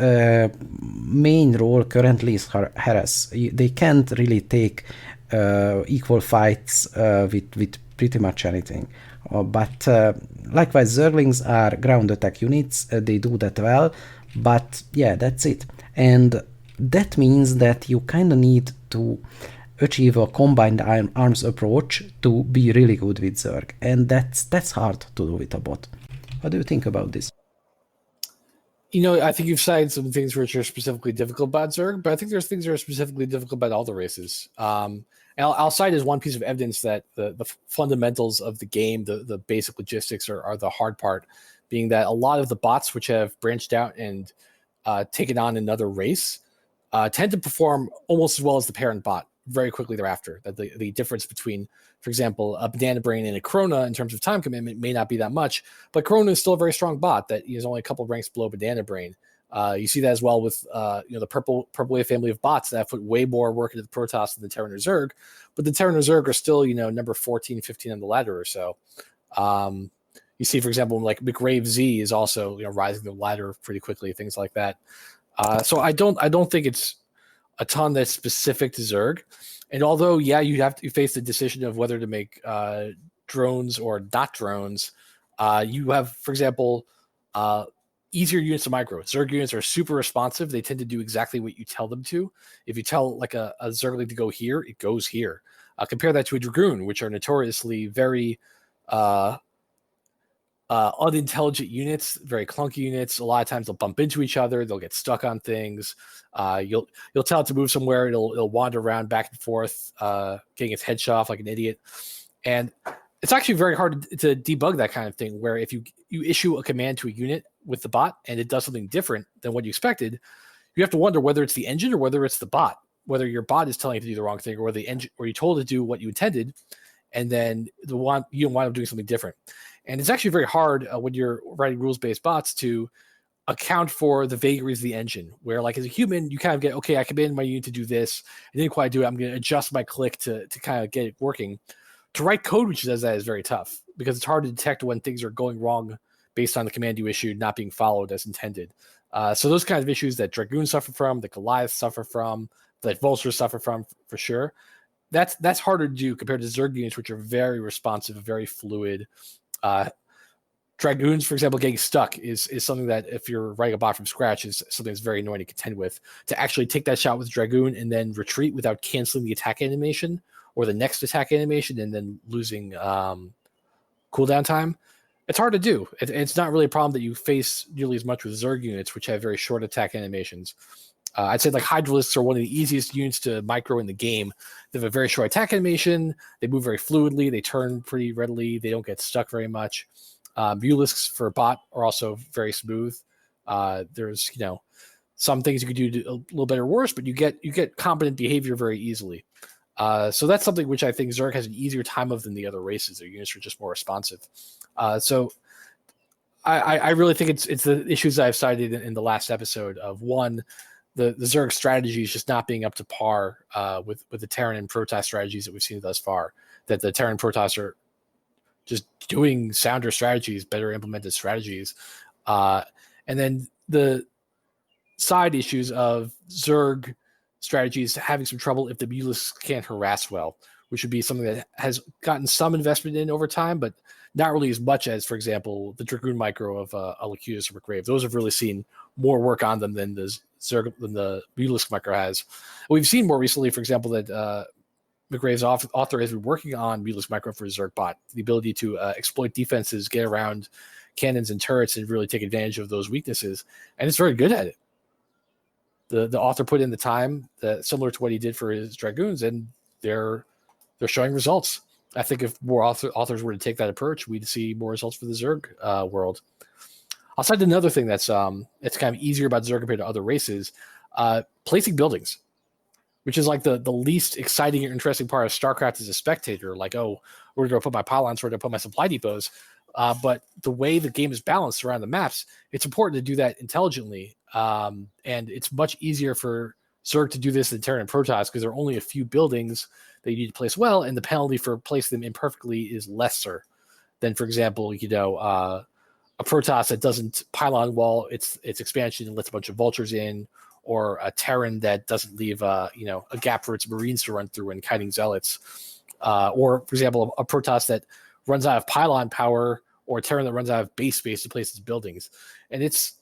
main role currently is harass. They can't really take equal fights with pretty much anything. But likewise, Zerglings are ground attack units. They do that well, but yeah, that's it. And that means that you kind of need to achieve a combined arms approach to be really good with Zerg, and that's hard to do with a bot. What do you think about this? I think you've cited some things which are specifically difficult about Zerg, but I think there's things that are specifically difficult about all the races. And I'll cite as one piece of evidence that the fundamentals of the game, the basic logistics are the hard part, being that a lot of the bots which have branched out and taken on another race tend to perform almost as well as the parent bot very quickly thereafter. That the difference between, for example, a Banana Brain and a Corona in terms of time commitment may not be that much, but Corona is still a very strong bot that is only a couple of ranks below Banana Brain. You see that as well with the PurpleWave family of bots that have put way more work into the Protoss than the Terran Zerg, but the Terran Zerg are still number 14, 15 on the ladder or so. You see, for example, like McRave Z is also rising the ladder pretty quickly, things like that. So I don't think it's a ton that's specific to Zerg. And although, yeah, you face the decision of whether to make drones or not drones, You have, for example, easier units to micro. Zerg units are super responsive. They tend to do exactly what you tell them to. If you tell like a Zergling to go here, it goes here. Compare that to a Dragoon, which are notoriously very unintelligent units, very clunky units. A lot of times they'll bump into each other. They'll get stuck on things. You'll tell it to move somewhere. It'll wander around back and forth, getting its head shot off like an idiot. And it's actually very hard to debug that kind of thing, where if you issue a command to a unit with the bot and it does something different than what you expected, you have to wonder whether it's the engine or whether it's the bot, whether your bot is telling you to do the wrong thing or whether the engine, or you told it to do what you intended, and then you wind up doing something different. And it's actually very hard when you're writing rules-based bots to account for the vagaries of the engine, where like as a human, you kind of get, okay, I commanded my unit to do this. I didn't quite do it. I'm going to adjust my click to kind of get it working. To write code which does that is very tough because it's hard to detect when things are going wrong based on the command you issued not being followed as intended. So those kinds of issues that Dragoons suffer from, that Goliaths suffer from, that Vultures suffer from for sure. That's harder to do compared to Zerg units, which are very responsive, very fluid. Dragoons, for example, getting stuck is something that if you're writing a bot from scratch is something that's very annoying to contend with. To actually take that shot with Dragoon and then retreat without canceling the attack animation or the next attack animation and then losing cooldown time, it's hard to do. It's not really a problem that you face nearly as much with Zerg units, which have very short attack animations. I'd say like Hydralisks are one of the easiest units to micro in the game. They have a very short attack animation. They move very fluidly. They turn pretty readily. They don't get stuck very much. Mulisks for a bot are also very smooth. There's some things you could do a little better or worse, but you get competent behavior very easily. So that's something which I think Zerg has an easier time of than the other races. Their units are just more responsive. So I really think it's the issues I've cited in the last episode of one, the Zerg strategies just not being up to par with the Terran and Protoss strategies that we've seen thus far. That the Terran and Protoss are just doing sounder strategies, better implemented strategies. And then the side issues of Zerg strategies having some trouble if the Mulis can't harass well, which would be something that has gotten some investment in over time, but not really as much as, for example, the Dragoon micro of Alacutus or McGrave. Those have really seen more work on them than the Mulis micro has. We've seen more recently, for example, that McGrave's author has been working on Mulis micro for Zergbot, the ability to exploit defenses, get around cannons and turrets, and really take advantage of those weaknesses. And it's very good at it. The author put in the time similar to what he did for his Dragoons, and they're showing results. I think if more authors were to take that approach, we'd see more results for the Zerg world. I'll cite another thing that's it's kind of easier about Zerg compared to other races, placing buildings, which is like the least exciting or interesting part of StarCraft as a spectator. Like, oh, we're going to put my pylons, we're going to put my supply depots. But the way the game is balanced around the maps, it's important to do that intelligently. And it's much easier for Zerg to do this than Terran and Protoss because there are only a few buildings that you need to place well, and the penalty for placing them imperfectly is lesser than, for example, a Protoss that doesn't pylon wall its expansion and lets a bunch of vultures in, or a Terran that doesn't leave a gap for its Marines to run through and kiting zealots, or, for example, a Protoss that runs out of pylon power, or a Terran that runs out of base space to place its buildings. And it's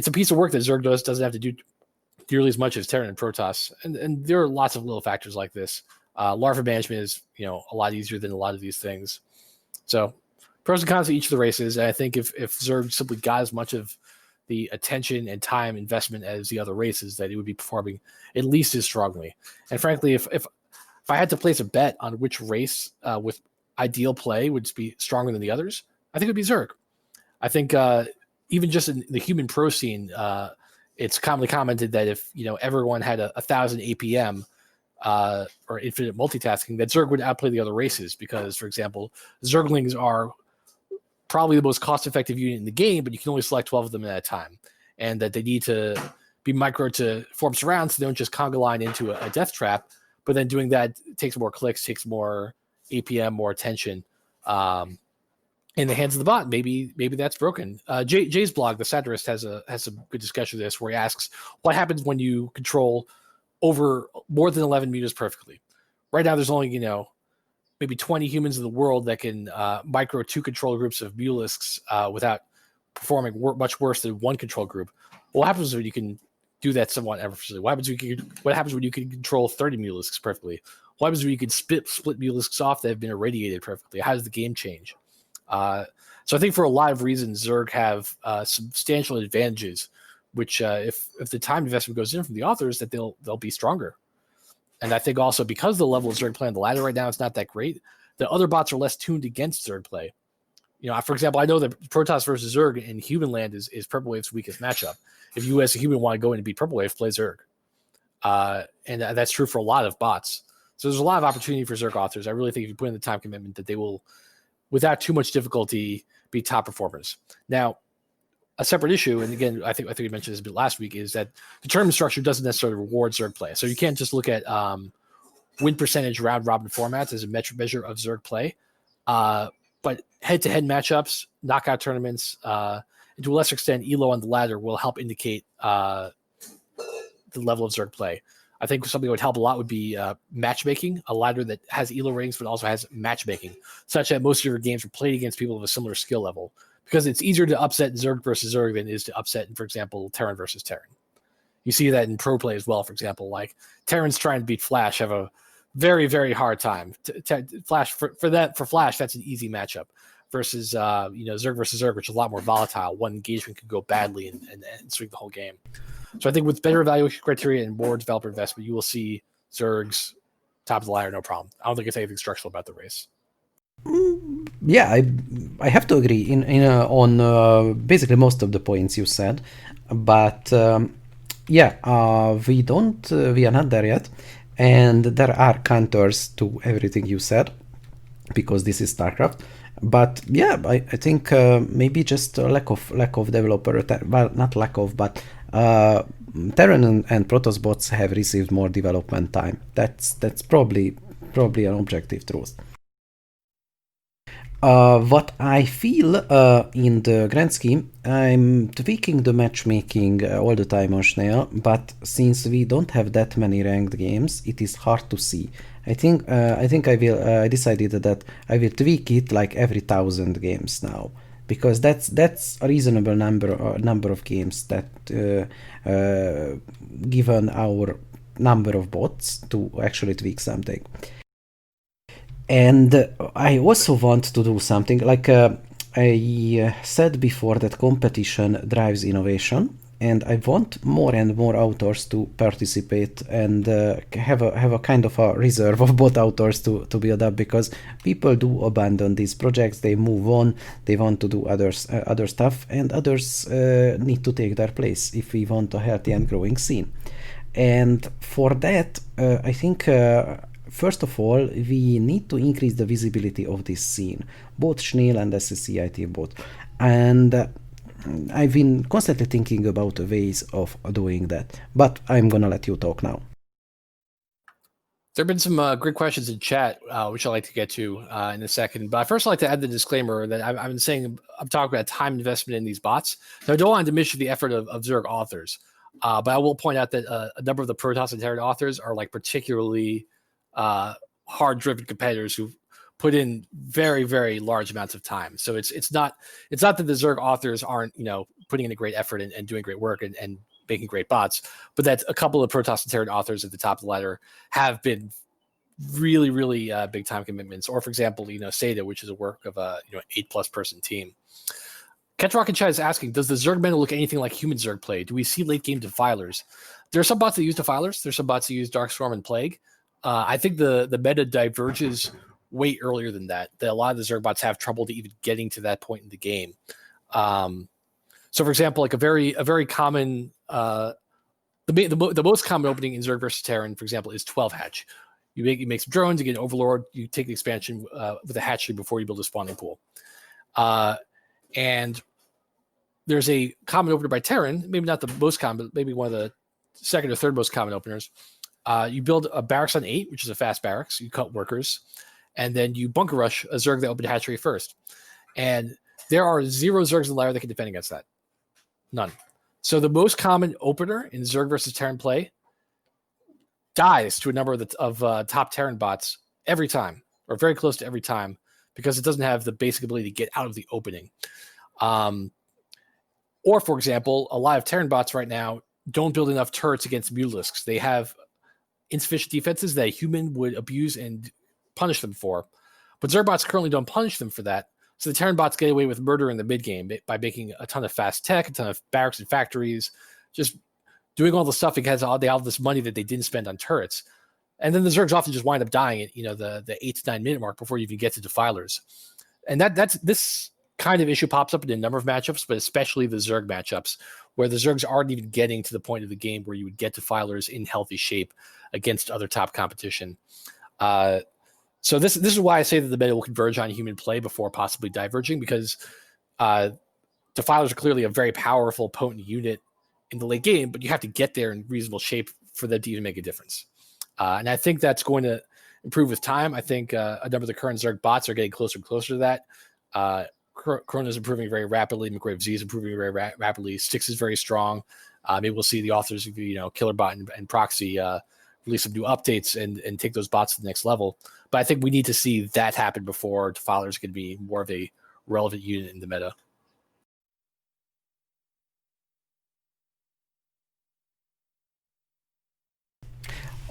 a piece of work that Zerg doesn't have to do nearly as much as Terran and Protoss. And there are lots of little factors like this. Larva management is a lot easier than a lot of these things. So pros and cons of each of the races. And I think if Zerg simply got as much of the attention and time investment as the other races, that it would be performing at least as strongly. And frankly, if I had to place a bet on which race with ideal play would be stronger than the others, I think it would be Zerg. I think even just in the human pro scene, it's commonly commented that if everyone had 1,000 APM or infinite multitasking, that Zerg would outplay the other races because, for example, Zerglings are probably the most cost-effective unit in the game, but you can only select 12 of them at a time, and that they need to be micro to form surrounds so they don't just conga line into a death trap. But then doing that takes more clicks, takes more APM, more attention. In the hands of the bot, maybe that's broken. Jay's blog, The Satirist, has some good discussion of this, where he asks what happens when you control over more than 11 meters perfectly. Right now, there's only maybe 20 humans in the world that can micro 2 control groups of Mulisks without performing much worse than one control group. What happens when you can do that somewhat effortlessly? What happens when you can control 30 Mulisks perfectly? What happens when you can split Mulisks off that have been irradiated perfectly? How does the game change? So I think for a lot of reasons, Zerg have substantial advantages, which if the time investment goes in from the authors, that they'll be stronger. And I think also because the level of Zerg play on the ladder right now is not that great, the other bots are less tuned against Zerg play. For example, I know that Protoss versus Zerg in human land is PurpleWave's weakest matchup. If you as a human want to go in and beat PurpleWave, play Zerg. And that's true for a lot of bots. So there's a lot of opportunity for Zerg authors. I really think if you put in the time commitment that they will, without too much difficulty, be top performers. Now, a separate issue, and again, I think we mentioned this a bit last week, is that the tournament structure doesn't necessarily reward Zerg play. So you can't just look at win percentage round robin formats as a measure of Zerg play. But head-to-head matchups, knockout tournaments, and to a lesser extent, ELO on the ladder will help indicate the level of Zerg play. I think something that would help a lot would be matchmaking, a ladder that has ELO ratings but also has matchmaking, such that most of your games are played against people of a similar skill level. Because it's easier to upset Zerg versus Zerg than it is to upset, for example, Terran versus Terran. You see that in pro play as well, for example. Like, Terrans trying to beat Flash have a very, very hard time. Flash for Flash, that's an easy matchup. Versus Zerg versus Zerg, which is a lot more volatile. One engagement could go badly and swing the whole game. So I think with better evaluation criteria and more developer investment, you will see Zergs top of the ladder, no problem. I don't think it's anything structural about the race. Yeah, I have to agree on basically most of the points you said, but we are not there yet, and there are counters to everything you said, because this is StarCraft. But yeah, I think maybe just a lack of developer, well, not lack of, but Terran and Protoss bots have received more development time. That's probably an objective truth. What I feel in the grand scheme, I'm tweaking the matchmaking all the time on SCHNAIL, but since we don't have that many ranked games, it is hard to see. I think I decided that I will tweak it like every 1,000 games now, because that's a reasonable number of games that given our number of bots to actually tweak something. And I also want to do something like I said before, that competition drives innovation, and I want more and more authors to participate and have a kind of a reserve of bot authors to build up, because people do abandon these projects, they move on, they want to do other stuff, and others need to take their place if we want a healthy and growing scene. And for that, I think first of all, we need to increase the visibility of this scene, both SCHNAIL and SCCIT both. And I've been constantly thinking about ways of doing that, but I'm gonna let you talk now. There have been some great questions in chat, which I'd like to get to in a second. But first, I'd like to add the disclaimer that I've been saying, I'm talking about time investment in these bots. Now, I don't want to diminish the effort of Zerg authors, but I will point out that a number of the Protoss and Terran authors are like particularly hard-driven competitors who put in very, very large amounts of time. So it's not that the Zerg authors aren't putting in a great effort and doing great work and making great bots, but that a couple of Protoss and Terran authors at the top of the ladder have been really, really big time commitments. Or for example, Seda, which is a work of a 8+ person team. Catch Rocket Chat is asking, does the Zerg meta look anything like human Zerg play? Do we see late game defilers? There are some bots that use defilers. There's some bots that use Darkstorm and Plague. I think the meta diverges way earlier than that. That a lot of the Zerg bots have trouble to even getting to that point in the game. So, for example, like a very common, the most common opening in Zerg versus Terran, for example, is 12 hatch. You make some drones, you get an Overlord, you take the expansion with a hatchery before you build a spawning pool. And there's a common opener by Terran, maybe not the most common, but maybe one of the second or third most common openers. You build a barracks on 8, which is a fast barracks. You cut workers, and then you bunker rush a Zerg that opened hatchery first. And there are 0 Zergs in the ladder that can defend against that. None. So the most common opener in Zerg versus Terran play dies to a number of top Terran bots every time, or very close to every time, because it doesn't have the basic ability to get out of the opening. Or, for example, a lot of Terran bots right now don't build enough turrets against Mutalisks. They have insufficient defenses that a human would abuse and punish them for. But Zerg bots currently don't punish them for that. So the Terran bots get away with murder in the mid game by making a ton of fast tech, a ton of barracks and factories, just doing all the stuff because they have this money that they didn't spend on turrets. And then the Zergs often just wind up dying at the 8 to 9 minute mark before you even get to Defilers. And that's this kind of issue pops up in a number of matchups, but especially the Zerg matchups, where the Zergs aren't even getting to the point of the game where you would get Defilers in healthy shape against other top competition. So this is why I say that the meta will converge on human play before possibly diverging, because Defilers are clearly a very powerful, potent unit in the late game, but you have to get there in reasonable shape for them to even make a difference. And I think that's going to improve with time. I think a number of the current Zerg bots are getting closer and closer to that. Corona is improving very rapidly. McRave Z is improving very rapidly. Styx is very strong. Maybe we'll see the authors of KillerBot and Proxy release some new updates and take those bots to the next level. But I think we need to see that happen before Defilers can be more of a relevant unit in the meta.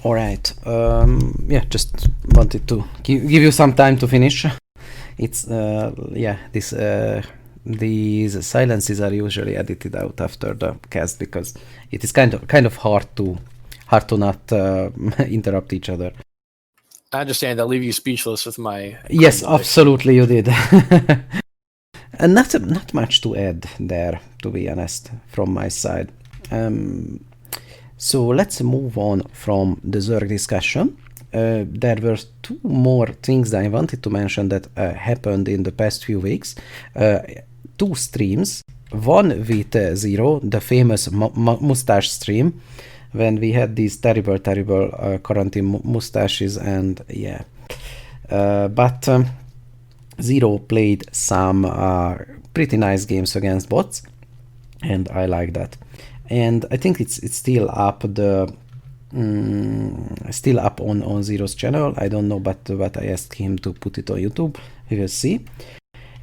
All right. Yeah, just wanted to give you some time to finish. It's these silences are usually edited out after the cast because it is kind of hard to not interrupt each other. I understand. I'll leave you speechless with my. Yes, absolutely, you did. And not much to add there, to be honest, from my side. So let's move on from the Zerg discussion. There were two more things that I wanted to mention that happened in the past few weeks. Two streams, one with Zero, the famous mustache stream, when we had these terrible quarantine mustaches, and yeah. But Zero played some pretty nice games against bots, and I like that. And I think it's still up on Zero's channel. I don't know, but I asked him to put it on YouTube. We will see.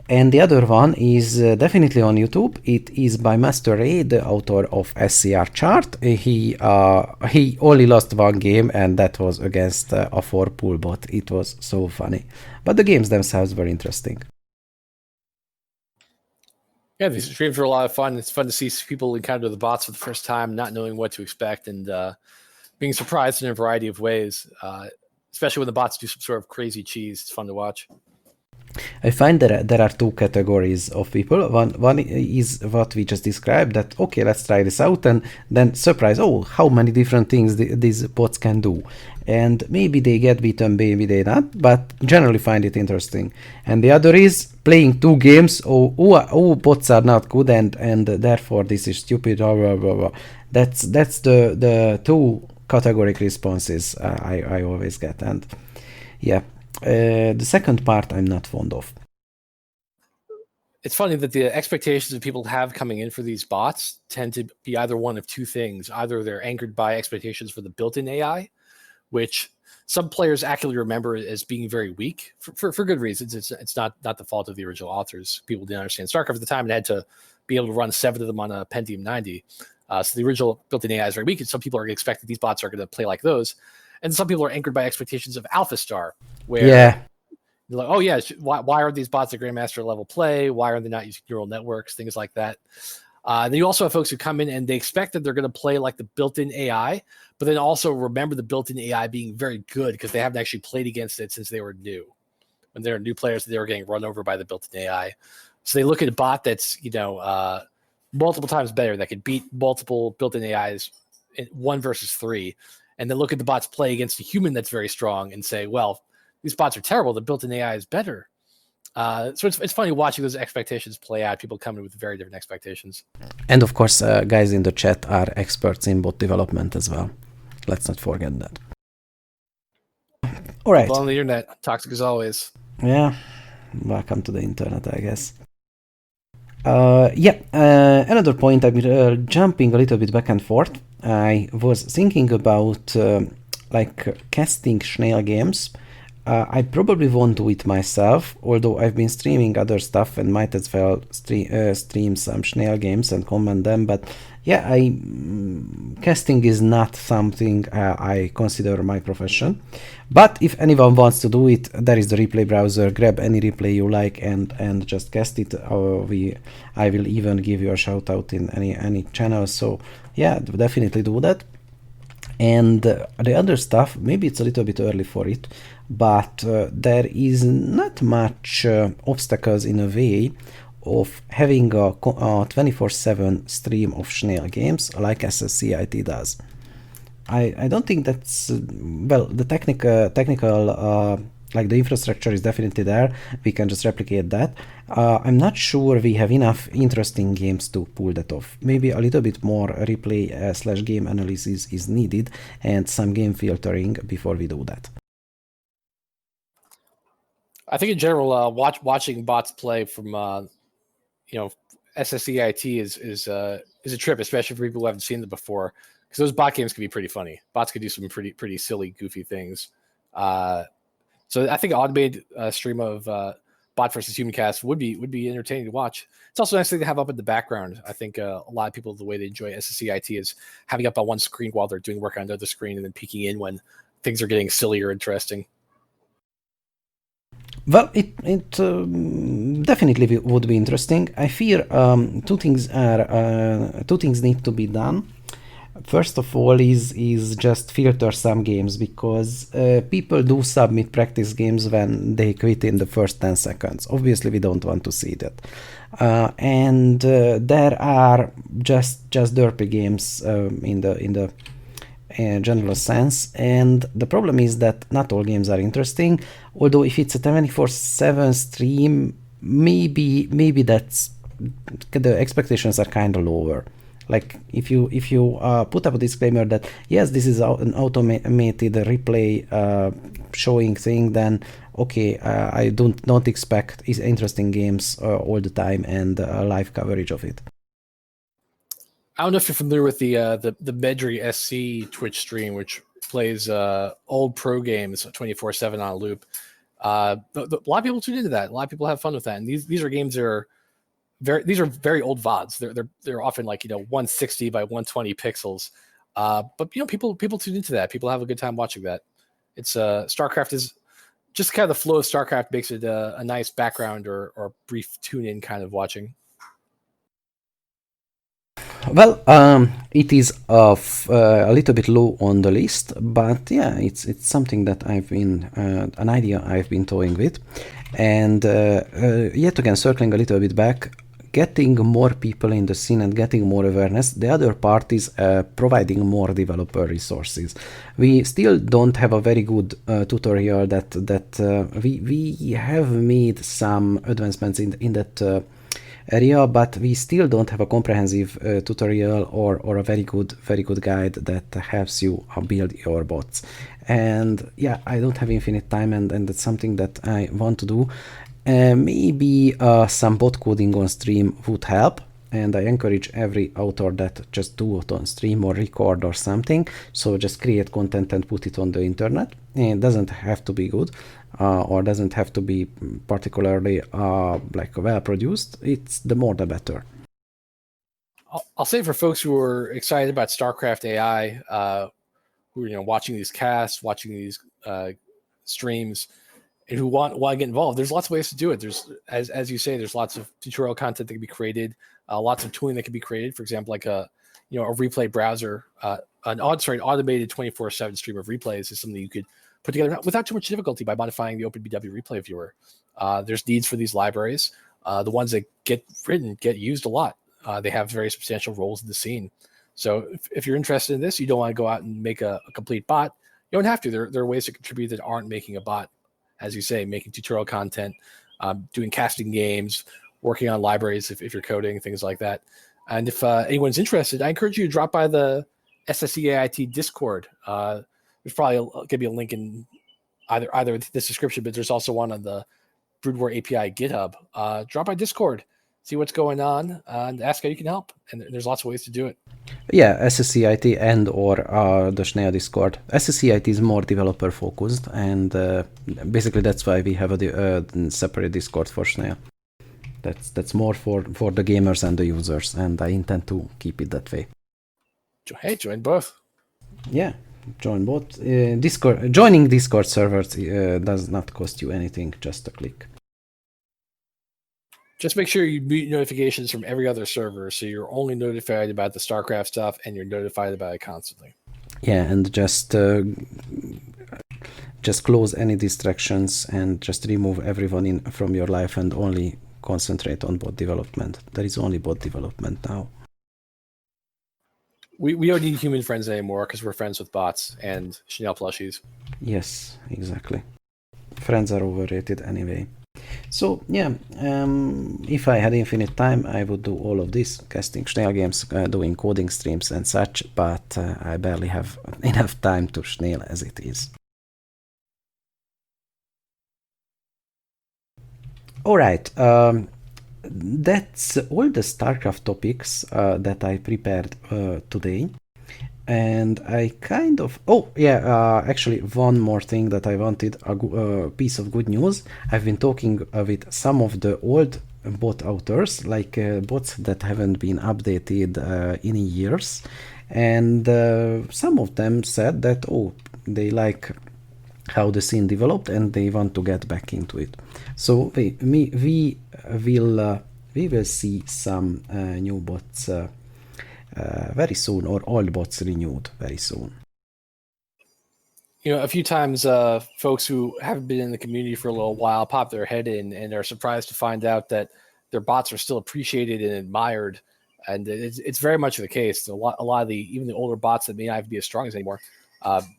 And the other one is definitely on YouTube. It is by Master Ray, the author of SCR Chart. He only lost one game, and that was against a PurpleBot. It was so funny. But the games themselves were interesting. Yeah, these streams were a lot of fun. It's fun to see people encounter the bots for the first time, not knowing what to expect, and being surprised in a variety of ways, especially when the bots do some sort of crazy cheese. It's fun to watch. I find that there are two categories of people. One is what we just described, that, okay, let's try this out, and then surprise, oh, how many different things these bots can do. And maybe they get beaten, maybe they not, but generally find it interesting. And the other is playing two games, bots are not good, and therefore this is stupid, blah, blah, blah, blah. That's the two categoric responses I always get, and yeah. The second part I'm not fond of. It's funny that the expectations that people have coming in for these bots tend to be either one of two things. Either they're anchored by expectations for the built-in AI, which some players accurately remember as being very weak for good reasons. It's not the fault of the original authors. People didn't understand StarCraft at the time and had to be able to run 7 of them on a Pentium 90. So the original built-in AI is very weak, and some people are expecting these bots are going to play like those. And some people are anchored by expectations of Alpha Star, where they're like, oh yeah, why are these bots at Grandmaster level play? Why are they not using neural networks? Things like that. Then you also have folks who come in and they expect that they're going to play like the built-in AI, but then also remember the built-in AI being very good because they haven't actually played against it since they were new. When they were new players, they were getting run over by the built-in AI. So they look at a bot that's multiple times better, that could beat multiple built-in AIs in 1 versus 3. And then look at the bots play against a human that's very strong and say, well, these bots are terrible. The built-in AI is better. So it's funny watching those expectations play out. People come in with very different expectations. And of course, guys in the chat are experts in bot development as well. Let's not forget that. All right. Well, on the internet, toxic as always. Yeah. Welcome to the internet, I guess. Another point, I'm jumping a little bit back and forth. I was thinking about casting SCHNAIL games I probably won't do it myself, although I've been streaming other stuff and might as well stream some SCHNAIL games and comment them. But yeah, casting is not something I consider my profession. But if anyone wants to do it, there is the replay browser. Grab any replay you like and just cast it. I will even give you a shout out in any channel. So yeah, definitely do that. And the other stuff, maybe it's a little bit early for it, but there is not much obstacles in a way of having a 24/7 stream of SCHNAIL games like SCHNAIL does. I don't think that's well, the technical like the infrastructure is definitely there. We can just replicate that. I'm not sure we have enough interesting games to pull that off. Maybe a little bit more replay / game analysis is needed and some game filtering before we do that. I think in general, watching bots play from SSCIT is a trip, especially for people who haven't seen them before, because those bot games can be pretty funny. Bots can do some pretty silly, goofy things. So I think an automated stream of bot versus human cast would be entertaining to watch. It's also a nice thing to have up in the background. I think a lot of people, the way they enjoy SSCIT is having up on one screen while they're doing work on another screen and then peeking in when things are getting silly or interesting. Well, it definitely would be interesting. I fear two things need to be done. First of all is just filter some games, because people do submit practice games when they quit in the first 10 seconds. Obviously, we don't want to see that. And there are just derpy games in the general sense, and the problem is that not all games are interesting. Although if it's a 24/7 stream, maybe that's the expectations are kind of lower. Like if you put up a disclaimer that yes, this is an automated replay showing thing, then okay, I don't expect interesting games all the time and live coverage of it. I don't know if you're familiar with the Medri SC Twitch stream, which plays old pro games 24/7 on a loop. A lot of people tune into that. A lot of people have fun with that, and these are games that are very old VODs. They're often like 160 by 120 pixels. But people tune into that. People have a good time watching that. It's StarCraft is just kind of the flow of StarCraft makes it a nice background or brief tune in kind of watching. Well, it is a little bit low on the list, but yeah, it's something that an idea I've been toying with, and yet again, circling a little bit back, getting more people in the scene and getting more awareness. The other part is providing more developer resources. We still don't have a very good tutorial that we have made some advancements in that area, but we still don't have a comprehensive tutorial or a very good guide that helps you build your bots. And yeah, I don't have infinite time, and that's something that I want to do. Maybe some bot coding on stream would help, and I encourage every author that just do it on stream or record or something. So just create content and put it on the internet. It doesn't have to be good or doesn't have to be particularly like well produced. It's the more the better. I'll say for folks who are excited about StarCraft AI, who are watching these casts, watching these streams, and who want to get involved, there's lots of ways to do it. There's, as you say, there's lots of tutorial content that can be created, lots of tooling that can be created. For example, like a replay browser, an automated 24/7 stream of replays is something you could put together without too much difficulty by modifying the OpenBW replay viewer. There's needs for these libraries. The ones that get written get used a lot. They have very substantial roles in the scene. So if you're interested in this, you don't want to go out and make a complete bot. You don't have to. There are ways to contribute that aren't making a bot. As you say, making tutorial content, doing casting games, working on libraries if you're coding, things like that. And if anyone's interested, I encourage you to drop by the SSCAIT Discord. There's probably going to be a link in either this description, but there's also one on the Brood War API GitHub. Drop by Discord, see what's going on, and ask how you can help. And there's lots of ways to do it. Yeah, SCHNAIL and or the SCHNAIL Discord. SCHNAIL is more developer focused, and basically that's why we have a separate Discord for SCHNAIL. That's more for the gamers and the users, and I intend to keep it that way. Hey, join both. Yeah, join both. Joining Discord servers does not cost you anything, just a click. Just make sure you mute notifications from every other server, so you're only notified about the StarCraft stuff, and you're notified about it constantly. Yeah, and just close any distractions and just remove everyone from your life and only concentrate on bot development. There is only bot development now. We don't need human friends anymore because we're friends with bots and SCHNAIL plushies. Yes, exactly. Friends are overrated anyway. So yeah, if I had infinite time, I would do all of this, casting SCHNAIL games, doing coding streams and such, but I barely have enough time to SCHNAIL as it is. Alright, that's all the StarCraft topics that I prepared today. And I kind of... Oh, yeah, actually, one more thing that I wanted, a piece of good news. I've been talking with some of the old bot authors, like bots that haven't been updated in years. And some of them said that, oh, they like how the scene developed and they want to get back into it. So we will see some new bots very soon, or old bots renewed very soon. You know, a few times folks who haven't been in the community for a little while pop their head in and are surprised to find out that their bots are still appreciated and admired. And it's very much the case. A lot of even the older bots that may not be as strong as anymore,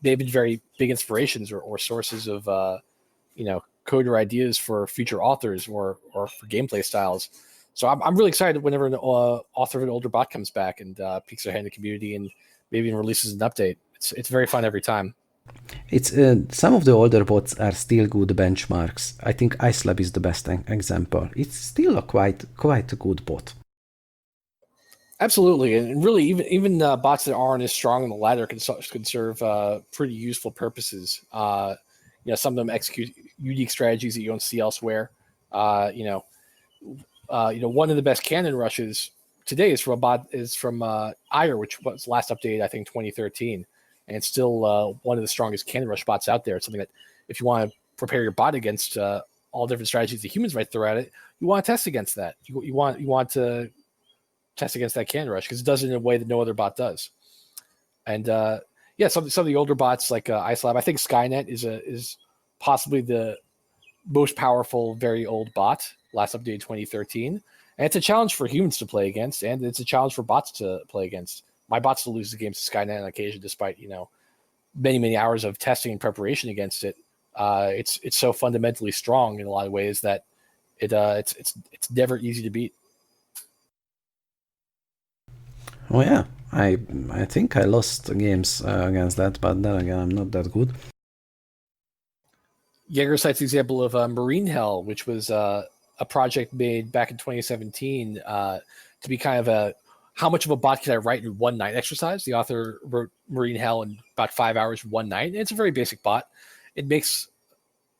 they've been very big inspirations or sources of coder ideas for future authors or for gameplay styles. So I'm really excited whenever an author of an older bot comes back and peeks their head in the community and maybe even releases an update. It's very fun every time. It's some of the older bots are still good benchmarks. I think IceLab is the best example. It's still a quite a good bot. Absolutely, and really, even bots that aren't as strong on the ladder can serve pretty useful purposes. Some of them execute unique strategies that you don't see elsewhere. One of the best cannon rushes today is from Ire, which was last updated, I think, 2013, and it's still one of the strongest cannon rush bots out there. It's something that if you want to prepare your bot against all different strategies that humans might throw at it, you want to test against that. You want to test against that cannon rush because it does it in a way that no other bot does. And some of the older bots like IceLab, I think Skynet is possibly the most powerful, very old bot, last updated 2013. And it's a challenge for humans to play against, and it's a challenge for bots to play against. My bot still loses games to Skynet on occasion, despite many hours of testing and preparation against it. It's so fundamentally strong in a lot of ways that it's never easy to beat. Oh yeah, I think I lost games against that, but then again, I'm not that good. Jaeger cites the example of Marine Hell, which was a project made back in 2017 to be kind of how much of a bot can I write in one night exercise. The author wrote Marine Hell in about 5 hours one night. And it's a very basic bot. It makes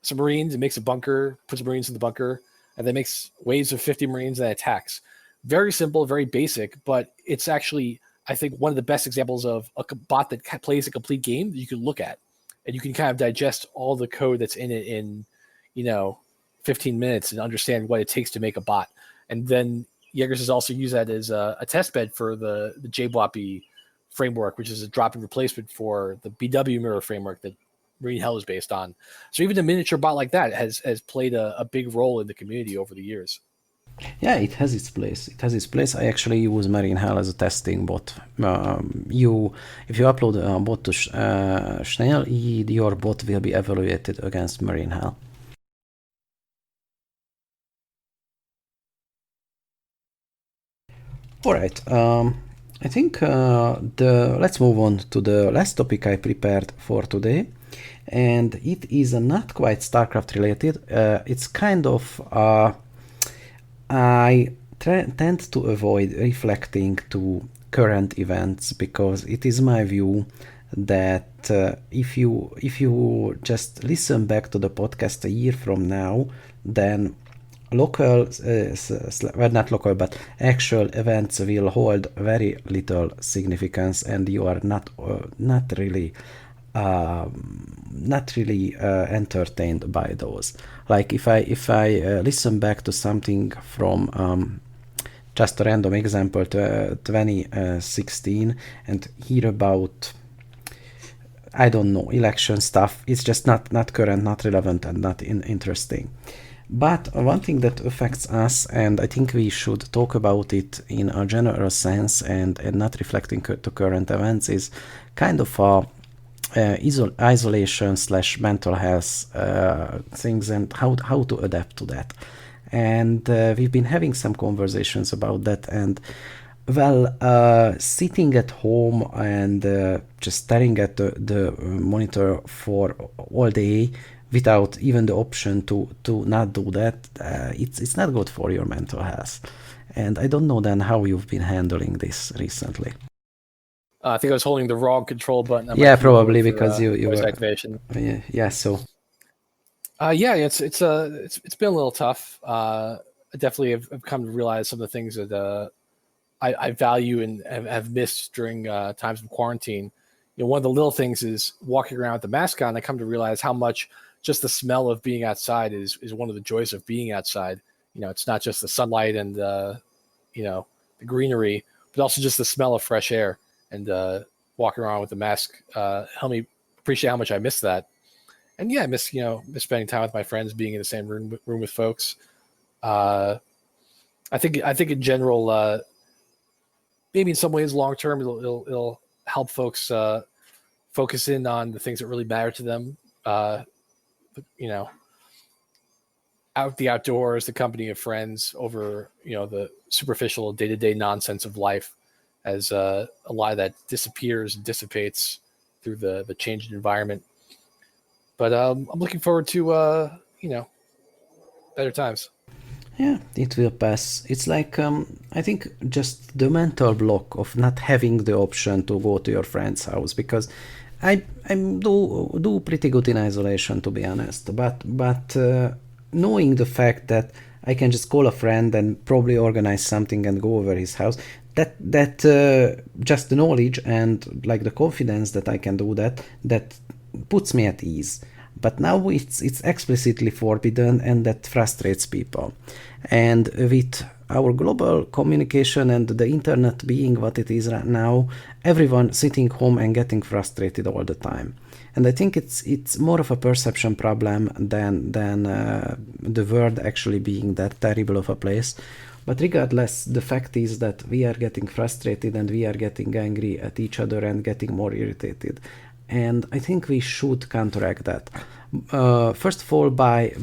some Marines, it makes a bunker, puts Marines in the bunker, and then makes waves of 50 Marines and attacks. Very simple, very basic, but it's actually, I think, one of the best examples of a bot that plays a complete game that you can look at. And you can kind of digest all the code that's in it in, 15 minutes and understand what it takes to make a bot. And then Jaegers has also used that as a test bed for the JBWAPI framework, which is a drop-in replacement for the BW mirror framework that Marine Hell is based on. So even a miniature bot like that has played a big role in the community over the years. Yeah, it has its place. I actually use Marine Hell as a testing bot. If you upload a bot to SCHNAIL, your bot will be evaluated against Marine Hell. All right. I think let's move on to the last topic I prepared for today, and it is not quite StarCraft related. It's kind of I tend to avoid reflecting to current events, because it is my view that if you just listen back to the podcast a year from now, then local, well, not local, but actual events will hold very little significance, and you are not really entertained by those. Like if I listen back to something from just a random example, to 2016, and hear about, I don't know, election stuff, it's just not current, not relevant, and not interesting. But one thing that affects us, and I think we should talk about it in a general sense, and not reflecting to current events, is kind of a isolation / mental health things, and how to adapt to that. And we've been having some conversations about that, and well, sitting at home and just staring at the monitor for all day without even the option to not do that, it's not good for your mental health. And I don't know then how you've been handling this recently. I think I was holding the wrong control button. On Yeah, my keyboard probably for, because you voice were activation. Yeah, so Yeah, it's been a little tough. I definitely have come to realize some of the things that I value and have missed during times of quarantine. You know, one of the little things is walking around with the mask on. I come to realize how much just the smell of being outside is one of the joys of being outside. You know, it's not just the sunlight and you know, the greenery, but also just the smell of fresh air, and walking around with the mask help me appreciate how much I miss that. And yeah, I miss spending time with my friends, being in the same room with folks. I think in general, maybe in some ways, long term, it'll help folks focus in on the things that really matter to them. You know, the outdoors, the company of friends, over the superficial day to day nonsense of life, as a lot of that disappears and dissipates through the changing environment. But I'm looking forward to better times. yeah, it will pass. It's like I think just the mental block of not having the option to go to your friend's house, because I do pretty good in isolation, to be honest. But knowing the fact that I can just call a friend and probably organize something and go over his house, that just the knowledge and like the confidence that I can do that puts me at ease. But now it's explicitly forbidden, and that frustrates people. And with our global communication and the internet being what it is right now, everyone sitting home and getting frustrated all the time. And I think it's more of a perception problem than the world actually being that terrible of a place. But regardless, the fact is that we are getting frustrated, and we are getting angry at each other and getting more irritated. And I think we should counteract that. First of all, by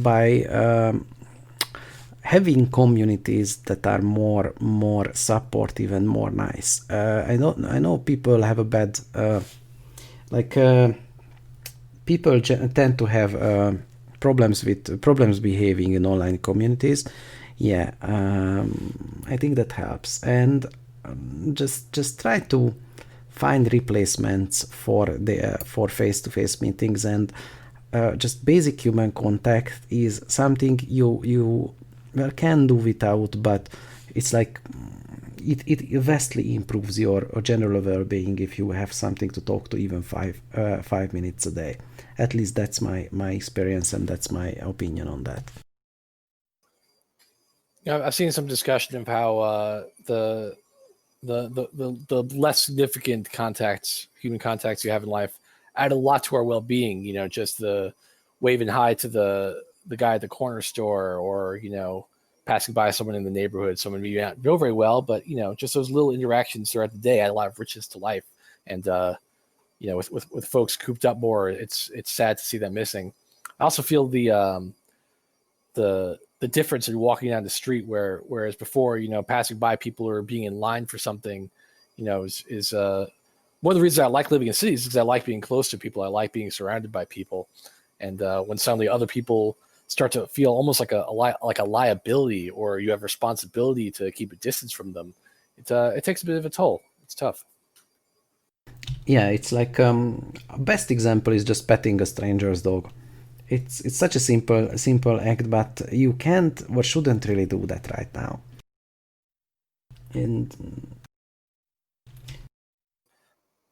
having communities that are more supportive and more nice. I know people have a bad people tend to have problems behaving in online communities. Yeah, I think that helps, and just try to find replacements for face-to-face meetings, and just basic human contact is something you well can do without, but it's like it vastly improves your general well-being if you have something to talk to, even 5 minutes a day. At least that's my experience, and that's my opinion on that. Yeah, I've seen some discussion of how the less significant human contacts you have in life, add a lot to our well-being. You know, just the waving hi to the guy at the corner store, or passing by someone in the neighborhood, someone you don't know very well, but just those little interactions throughout the day add a lot of richness to life. And with folks cooped up more, it's sad to see them missing. I also feel the difference in walking down the street, whereas before, passing by people or being in line for something, is one of the reasons I like living in cities, is because I like being close to people. I like being surrounded by people. And when suddenly other people start to feel almost like a liability, or you have responsibility to keep a distance from them. It takes a bit of a toll. It's tough. Yeah, it's like best example is just petting a stranger's dog. It's such a simple act, but you can't or shouldn't really do that right now. And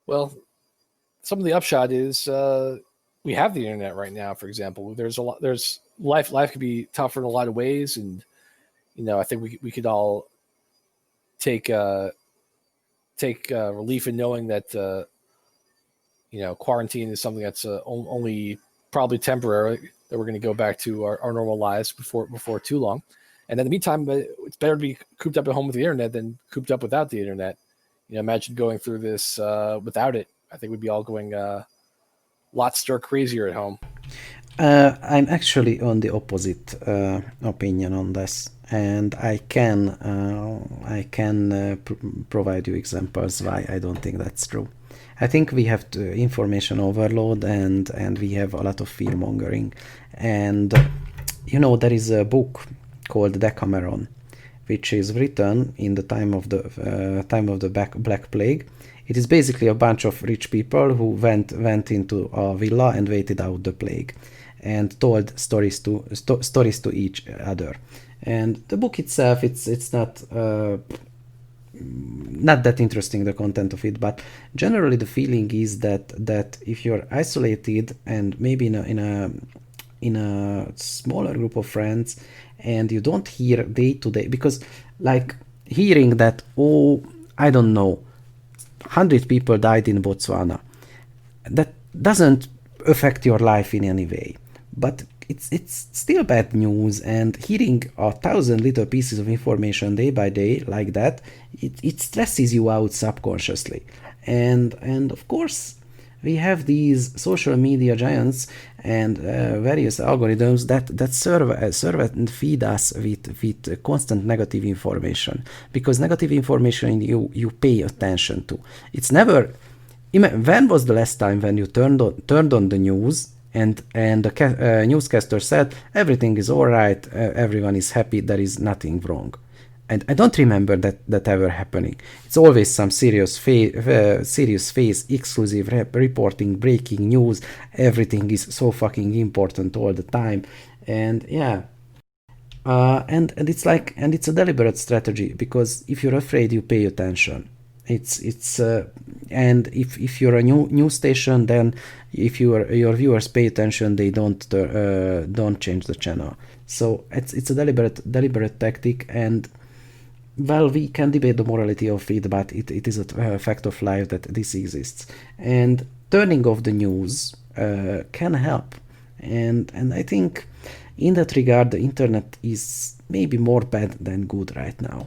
well, some of the upshot is we have the internet right now. For example, there's life could be tougher in a lot of ways, and I think we could all take relief in knowing that quarantine is something that's only probably temporary, that we're going to go back to our normal lives before too long. And in the meantime, it's better to be cooped up at home with the internet than cooped up without the internet. Imagine going through this without it. I think we'd be all going lots stir crazier at home. I'm actually on the opposite opinion on this, and I can provide you examples why I don't think that's true. I think we have information overload, and we have a lot of fear mongering, and there is a book called Decameron, which is written in the time of the Black Plague. It is basically a bunch of rich people who went into a villa and waited out the plague, and told stories to each other. And the book itself, it's not that interesting, the content of it, but generally the feeling is that if you're isolated and maybe in a smaller group of friends, and you don't hear day to day, because like hearing that, I don't know, 100 people died in Botswana, that doesn't affect your life in any way, but it's still bad news. And hearing 1,000 little pieces of information day by day like that, it stresses you out subconsciously. And of course we have these social media giants and various algorithms that serve and feed us with constant negative information, because negative information you pay attention to. It's never. When was the last time when you turned on the news and the newscaster said everything is all right, everyone is happy, there is nothing wrong? And I don't remember that ever happening. It's always some serious face, exclusive reporting, breaking news. Everything is so fucking important all the time, and yeah, and it's like, and it's a deliberate strategy, because if you're afraid, you pay attention. It's and if you're a news station, then if your viewers pay attention, they don't change the channel. So it's a deliberate tactic. And well, we can debate the morality of it, but it is a fact of life that this exists. And turning off the news can help. And I think in that regard, the internet is maybe more bad than good right now.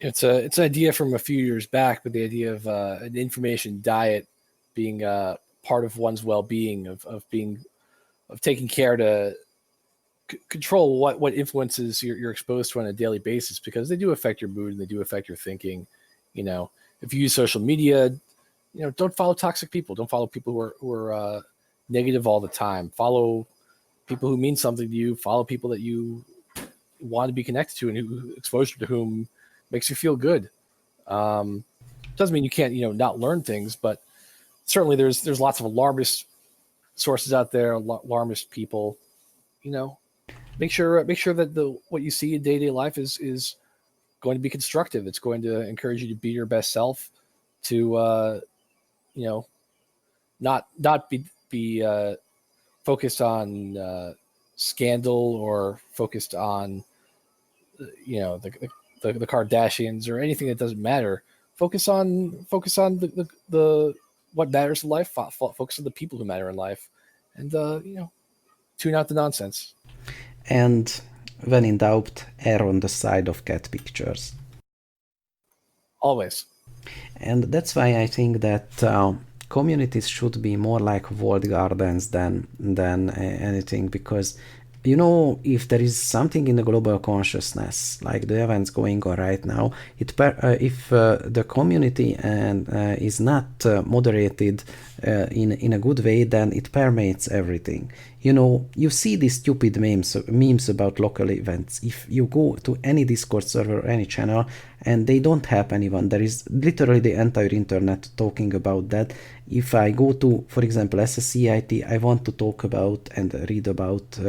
It's an idea from a few years back, but the idea of an information diet being part of one's well-being, of taking care to control what influences you're exposed to on a daily basis, because they do affect your mood and they do affect your thinking. If you use social media, don't follow toxic people. Don't follow people who are negative all the time. Follow people who mean something to you. Follow people that you want to be connected to, and who exposure to whom makes you feel good. Doesn't mean you can't, not learn things, but certainly there's lots of alarmist sources out there, alarmist people. Make sure that what you see in day-to-day life is going to be constructive. It's going to encourage you to be your best self, to not be focused on scandal, or focused on the Kardashians or anything that doesn't matter. Focus on the what matters in life. Focus on the people who matter in life, and tune out the nonsense. And when in doubt, err on the side of cat pictures. Always. And that's why I think that communities should be more like walled gardens than anything, because if there is something in the global consciousness, like the events going on right now, if the community is not moderated in a good way, then it permeates everything. you know, you see these stupid memes about local events. If you go to any Discord server or any channel and they don't help anyone, there is literally the entire internet talking about that. If I go to, for example, SCHNAIL, I want to talk about and read about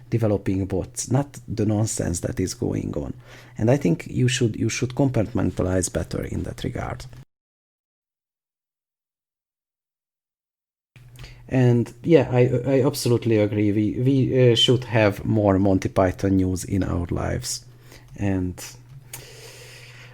developing bots, not the nonsense that is going on. And I think you should compartmentalize better in that regard. And yeah, I absolutely agree. We should have more Monty Python news in our lives. And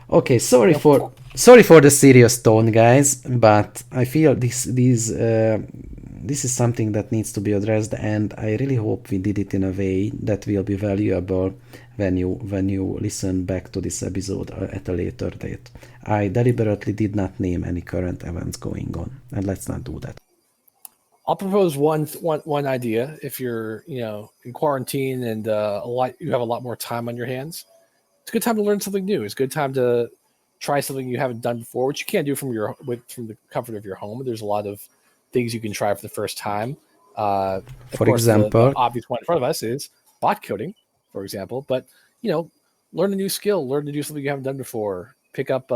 okay, sorry for the serious tone, guys, but I feel this is something that needs to be addressed, and I really hope we did it in a way that will be valuable when you listen back to this episode at a later date. I deliberately did not name any current events going on, and let's not do that. I'll propose one idea. If you're in quarantine and you have a lot more time on your hands, it's a good time to learn something new. It's a good time to try something you haven't done before, which you can't do from the comfort of your home. There's a lot of things you can try for the first time. For example, the obvious one in front of us is bot coding, for example. But learn a new skill, learn to do something you haven't done before. Pick up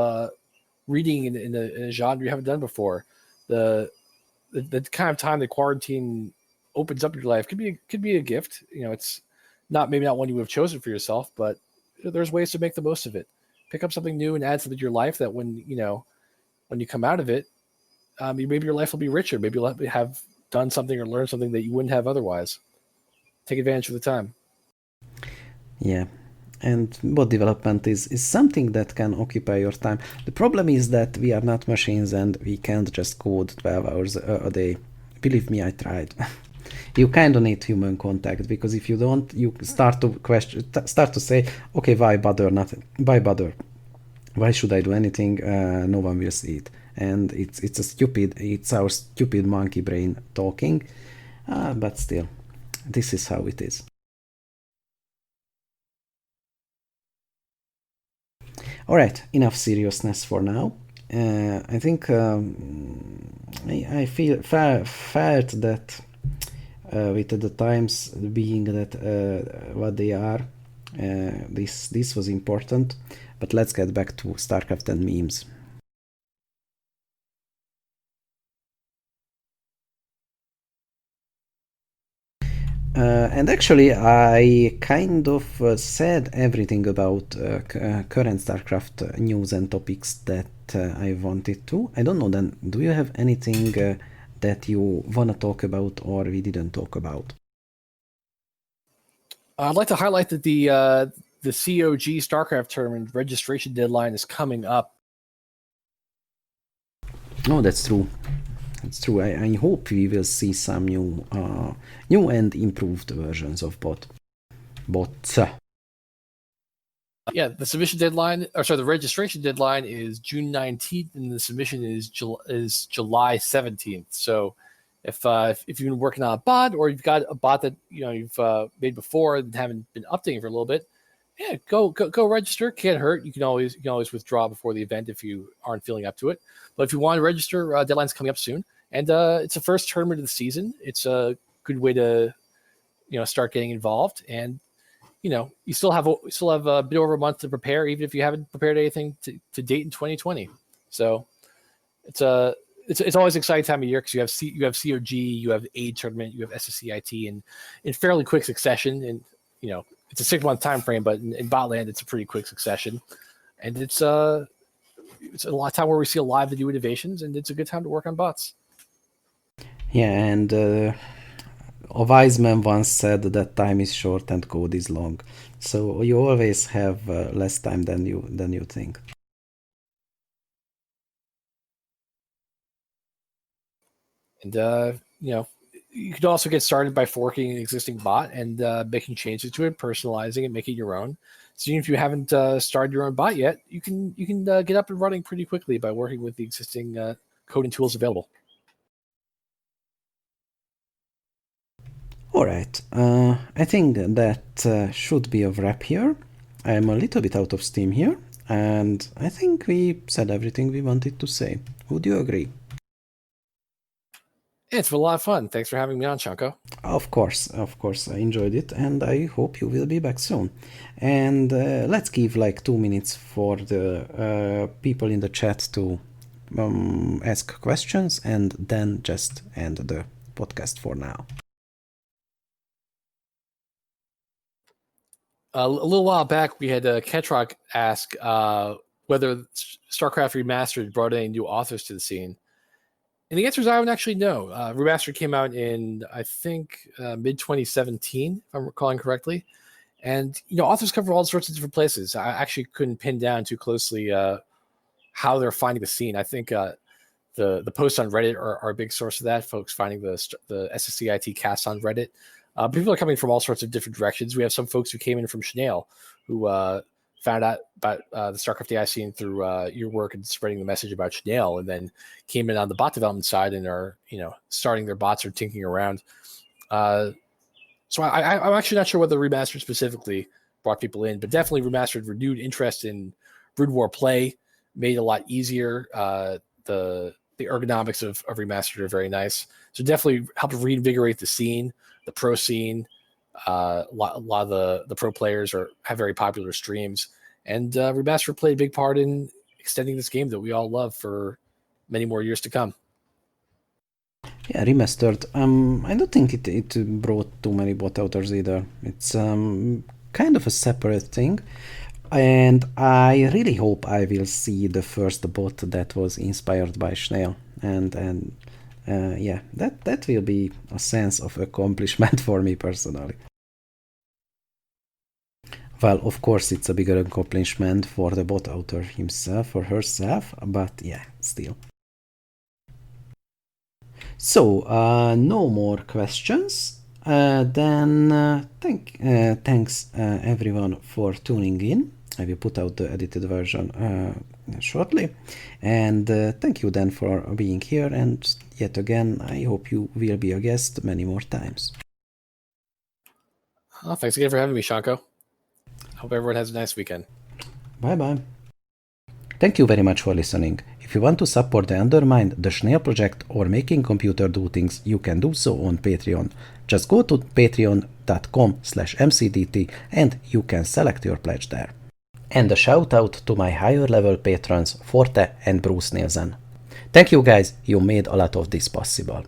reading in a genre you haven't done before. The kind of time that quarantine opens up your life could be a gift. It's maybe not one you would have chosen for yourself, but there's ways to make the most of it. Pick up something new and add something to your life that when you come out of it, maybe your life will be richer. Maybe you'll have done something or learned something that you wouldn't have otherwise. Take advantage of the time. Yeah. And bot development is something that can occupy your time. The problem is that we are not machines and we can't just code 12 hours a day. Believe me, I tried. You kind of need human contact, because if you don't, you start to say, okay, why bother? Why should I do anything? No one will see it. And it's our stupid monkey brain talking. But still, this is how it is. All right, enough seriousness for now. I think I felt that with the times being that what they are, this was important. But let's get back to StarCraft and memes. And actually, I kind of said everything about current StarCraft news and topics that I wanted to. I don't know, then, do you have anything that you want to talk about or we didn't talk about? I'd like to highlight that the COG StarCraft tournament registration deadline is coming up. No, that's true. It's true. I hope we will see some new and improved versions of bots. Yeah, the submission deadline, the registration deadline is June 19th, and the submission is July 17th. So, if you've been working on a bot, or you've got a bot that you've made before and haven't been updating for a little bit, yeah, go register. Can't hurt. You can always withdraw before the event if you aren't feeling up to it. But if you want to register, deadline's coming up soon. And it's the first tournament of the season. It's a good way to, start getting involved. And you still have a bit over a month to prepare, even if you haven't prepared anything to date in 2020. So it's always an exciting time of year because you have COG, you have AID tournament, you have SSCIT, and in fairly quick succession. And it's a 6-month time frame, but in Botland it's a pretty quick succession, and it's a lot of time where we see a lot of the new innovations, and it's a good time to work on bots. Yeah, and a wise man once said that time is short and code is long. So you always have less time than you think. And you can also get started by forking an existing bot and making changes to it, personalizing it, making it your own. So even if you haven't started your own bot yet, you can get up and running pretty quickly by working with the existing coding tools available. All right, I think that should be a wrap here. I'm a little bit out of steam here, and I think we said everything we wanted to say. Would you agree? It's been a lot of fun. Thanks for having me on, Shanko. Of course, I enjoyed it, and I hope you will be back soon. And let's give like 2 minutes for the people in the chat to ask questions, and then just end the podcast for now. A little while back, we had Ketrock ask whether StarCraft Remastered brought any new authors to the scene. And the answer is I would actually know. Remastered came out in, I think, mid-2017, if I'm recalling correctly. And, authors cover all sorts of different places. I actually couldn't pin down too closely how they're finding the scene. I think the posts on Reddit are a big source of that, folks finding the SCHNAIL cast on Reddit. People are coming from all sorts of different directions. We have some folks who came in from SCHNAIL who found out about the StarCraft AI scene through your work and spreading the message about SCHNAIL, and then came in on the bot development side and are, starting their bots or tinkering around. So I'm actually not sure whether Remastered specifically brought people in, but definitely Remastered renewed interest in Brood War play, made it a lot easier. The ergonomics of Remastered are very nice. So definitely helped reinvigorate the scene, the pro scene. A lot of the pro players have very popular streams, and Remastered played a big part in extending this game that we all love for many more years to come. Yeah, Remastered. I don't think it brought too many bot authors either. It's kind of a separate thing, and I really hope I will see the first bot that was inspired by SCHNAIL, and yeah, that will be a sense of accomplishment for me personally. Well, of course, it's a bigger accomplishment for the bot author himself or herself, but yeah, still. So, no more questions. Then thanks everyone for tuning in. I will put out the edited version shortly. And thank you then for being here. And yet again, I hope you will be a guest many more times. Oh, thanks again for having me, Shanko. Hope everyone has a nice weekend. Bye-bye. Thank you very much for listening. If you want to support the Undermind, the SCHNAIL project, or making computer do things, you can do so on Patreon. Just go to patreon.com/mcdt and you can select your pledge there. And a shout out to my higher level patrons Forte and Bruce Nielsen. Thank you guys, you made a lot of this possible.